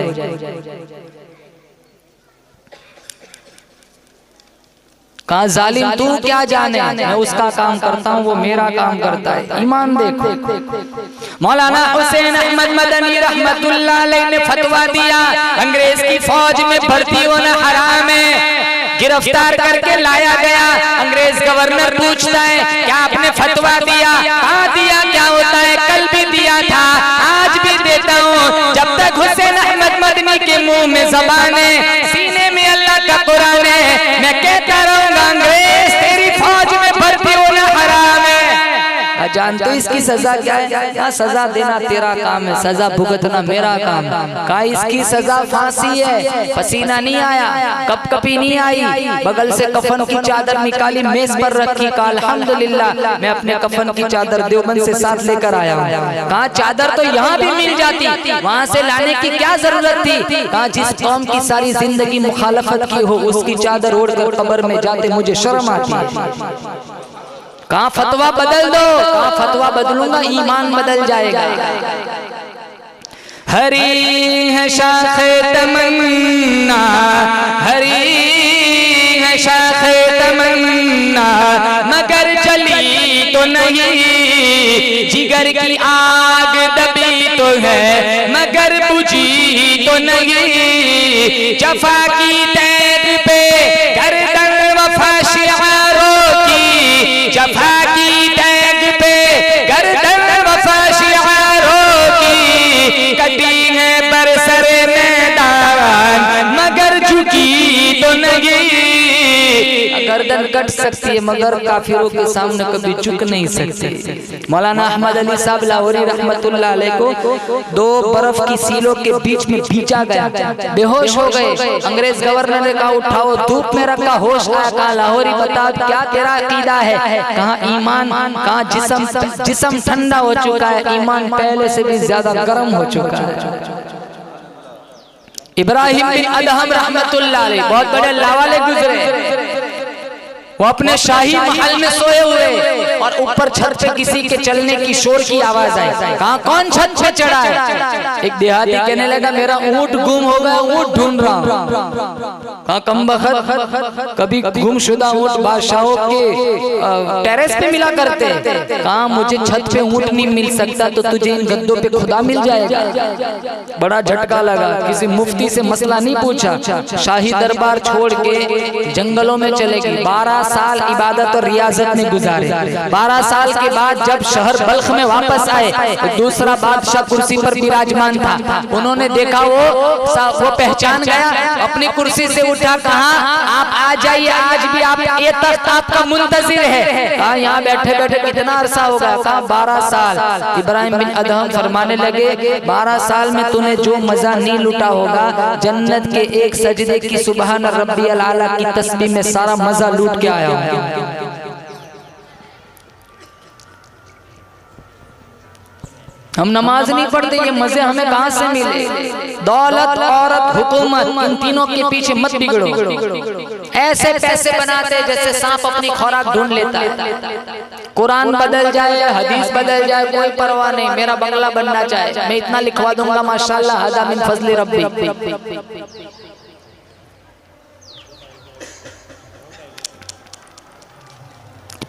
कहा जालिम तू क्या जाने, मैं उसका काम करता हूँ, वो मेरा काम करता है। ईमान देखो। मौलाना हुसैन अहमद मदनी रहमतुल्लाह अलैह ने फतवा दिया, अंग्रेज की फौज में भर्ती होना हराम है। गिरफ्तार करके लाया गया। अंग्रेज गवर्नर पूछता है क्या आपने फतवा दिया? कहाँ दिया? क्या होता है? कल भी दिया था, आज भी देता हूँ। जब तक हुसैन अहमद मदनी के मुंह में ज़बान है, सीने में अल्लाह का कुरान है, मैं कहता रहूंगा अंग्रेज तेरी फौज में भर्ती होना हराम है। जानते हो इसकी सजा क्या है? क्या सजा देना तेरा काम है, सजा भुगतना मेरा काम है। कहा इसकी सजा फांसी है। पसीना नहीं आया, कपकपी नहीं आई, बगल से कफन की चादर निकाली, मेज पर रखी। कहा अल्हम्दुलिल्लाह मैं अपने कफन की चादर देवबंद से साथ लेकर आया हूँ। कहा चादर तो यहाँ भी मिल जाती, वहाँ से लाने की क्या जरूरत थी? कहा जिस कौम की सारी जिंदगी मुखालफत की हो उसकी चादर ओढ़कर कब्र में जाते मुझे शर्म आती है। कहाँ फतवा बदल दो? कहाँ फतवा बदलूंगा ईमान बदल जाएगा। हरी है शाखे तमन्ना, हरी है शाखे तमन्ना, मगर जली तो नहीं। जिगर की आग दबी तो है मगर बुझी तो नहीं। जफा की तैग पे गर्दन वफा शिआरों की, जफा की टैग पे गर्दन वफा शिआरों की। कटी है बरसरे मैदान मगर झुकी तो नहीं। गर्दन कट सकती है मगर काफिरों के सामने कभी झुक नहीं सकती। मौलाना अहमद अली साहब लाहौरी रहमतुल्लाह अलैह को 2 बर्फ की सीलों के बीच में भींचा गया, बेहोश हो गए। अंग्रेज गवर्नर ने कहा उठाओ, धूप में रखा, होश आया। कहा लाहौरी बता क्या तेरा अकीदा है? कहा ईमान। कहा जिस्म ठंडा हो चुका है, ईमान पहले से भी ज्यादा गर्म हो चुका है। इब्राहिम बिन अदहम रहमतुल्लाह अलैह बहुत बड़े लावाले गुजरे। वो अपने शाही महल में सोए हुए और ऊपर छत पे किसी के चलने की शोर की आवाज आई। कहा कौन छत पे चढ़ा है? एक देहाती कहने लगा मेरा ऊंट गुम हो गया, ऊंट ढूंढ रहा हूँ। कहा कमबख्त कभी गुमशुदा ऊंट बादशाहों के टेरेस पे मिला करते। कहा मुझे छत पे ऊंट नहीं मिल सकता तो तुझे इन गद्दों पे खुदा मिल जाएगा। बड़ा झटका लगा, किसी मुफ्ती से मसला नहीं पूछा, शाही दरबार छोड़ के जंगलों में चले गए। 12 साल इबादत और रियाजत में गुजारे। 12 साल के बाद जब शहर बल्ख में वापस आए तो दूसरा बादशाह कुर्सी पर विराजमान था। उन्होंने देखा वो पहचान गया, अपनी कुर्सी से उठा। कहा आप आ जाइए, आज भी आप ये तख्त आपका मुंतजिर है। कहा यहाँ बैठे बैठे कितना अरसा होगा? कहा 12 साल। इब्राहिम बिन अदहम फरमाने लगे 12 साल में तूने जो मजा नहीं लूटा होगा, जन्नत के एक सजदे की सुबहान रब्बियल आला की तस्बीह में सारा मजा लूट के आया हूं। हम नमाज नहीं पढ़ते, ये मजे हमें कहां से मिले? दौलत, औरत, हुकूमत, इन तीनों के पीछे मत बिगड़ो। ऐसे पैसे बनाते जैसे सांप अपनी खुराक ढूंढ लेता है। कुरान बदल जाए, हदीस बदल जाए, कोई परवाह नहीं, मेरा बंगला बनना चाहे मैं इतना लिखवा दूंगा, माशाल्लाह, हदा मिन फजली रब्बी।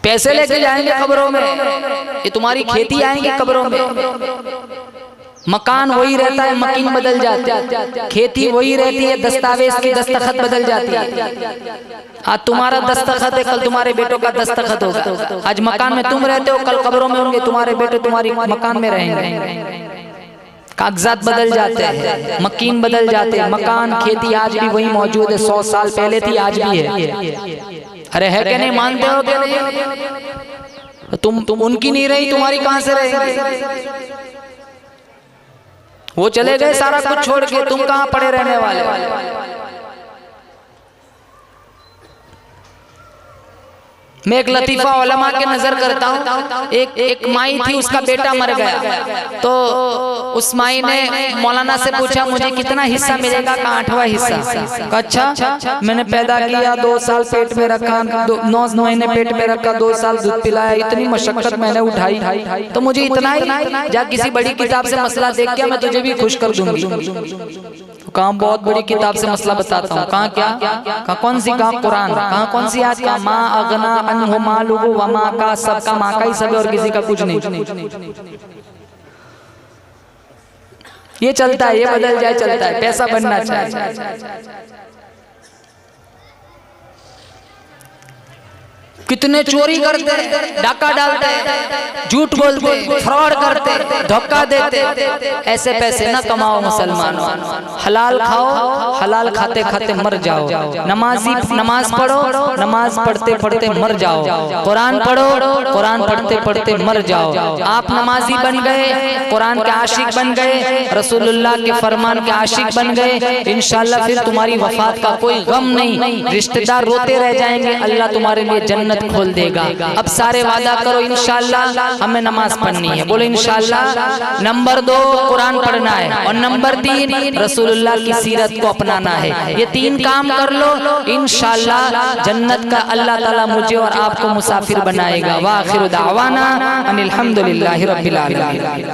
पैसे लेके जाएंगे कब्रों में, ये तुम्हारी खेती आएंगे कब्रों में। मकान वही रहता है, मकीन बदल जाते हैं। खेती वही रहती है, दस्तावेज की दस्तखत बदल जाती है। आज तुम्हारा दस्तखत है, कल तुम्हारे बेटों का दस्तखत होगा। आज मकान में तुम रहते हो, कल कब्रों में होंगे तुम्हारे बेटे, तुम्हारी मकान में रहेंगे। कागजात बदल जाते हैं, मकीन बदल जाते हैं। मकान, खेती आज भी वही मौजूद है, 100 साल पहले थी, आज भी है। अरे है क्या? नहीं मानते हो क्या? नहीं, तुम उनकी नहीं रही, तुम्हारी कहां से रहेगी? वो चले गए सारा कुछ छोड़ के, तुम कहां पड़े रहने वाले? मैं एक लतीफा उलमा के नजर करता हूँ। एक माई थी, उसका बेटा मर गया, तो उस माई ने मौलाना से पूछा मुझे कितना हिस्सा मिलेगा? का 8वां हिस्सा। अच्छा, मैंने पैदा किया, 2 साल पेट में रखा, 9 महीने पेट में रखा, 2 साल दूध पिलाया, इतनी मशक्कत मैंने उठाई, तो मुझे इतना ही, जा किसी बड़ी किताब से मसला देख के मैं तुझे भी खुश कर दूंगी। कहाँ बहुत बड़ी किताब से मसला बताता हूँ। कहाँ क्या? कहाँ कौन सी? कहाँ कुरान। कहाँ कौन सी? आज का माँ अगना अनहु मालुहु व माँ का, सबका माँ का ही सब है और किसी का कुछ नहीं। ये चलता है, ये बदल जाए चलता है, पैसा बनना चाहिए। कितने चोरी करते, डाका डालते, झूठ बोलते, फ्रॉड करते, धोखा देते। ऐसे पैसे ना कमाओ मुसलमानों, हलाल खाओ, हलाल खाते खाते मर जाओ। नमाज पढ़ो, नमाज पढ़ते पढ़ते मर जाओ। कुरान पढ़ो, कुरान पढ़ते पढ़ते मर जाओ। आप नमाजी बन गए, कुरान के आशिक बन गए, रसूलुल्लाह के फरमान के आशिक बन गए, इंशाअल्लाह फिर तुम्हारी वफात का कोई गम नहीं। रिश्तेदार रोते रह जाएंगे, अल्लाह तुम्हारे लिए जन्नत खोल देगा। अब सारे वादा करो इंशाअल्लाह हमें नमाज पढ़नी है, बोलो इंशाअल्लाह। नंबर 2 कुरान पढ़ना है, और नंबर 3 रसूलुल्लाह की सीरत को अपनाना है। ये 3 काम कर लो, इंशाअल्लाह जन्नत का अल्लाह ताला मुझे और आपको मुसाफिर बनाएगा। व आखिरु दावाना अनिल हम्दुलिल्लाहि रब्बिल आलमीन।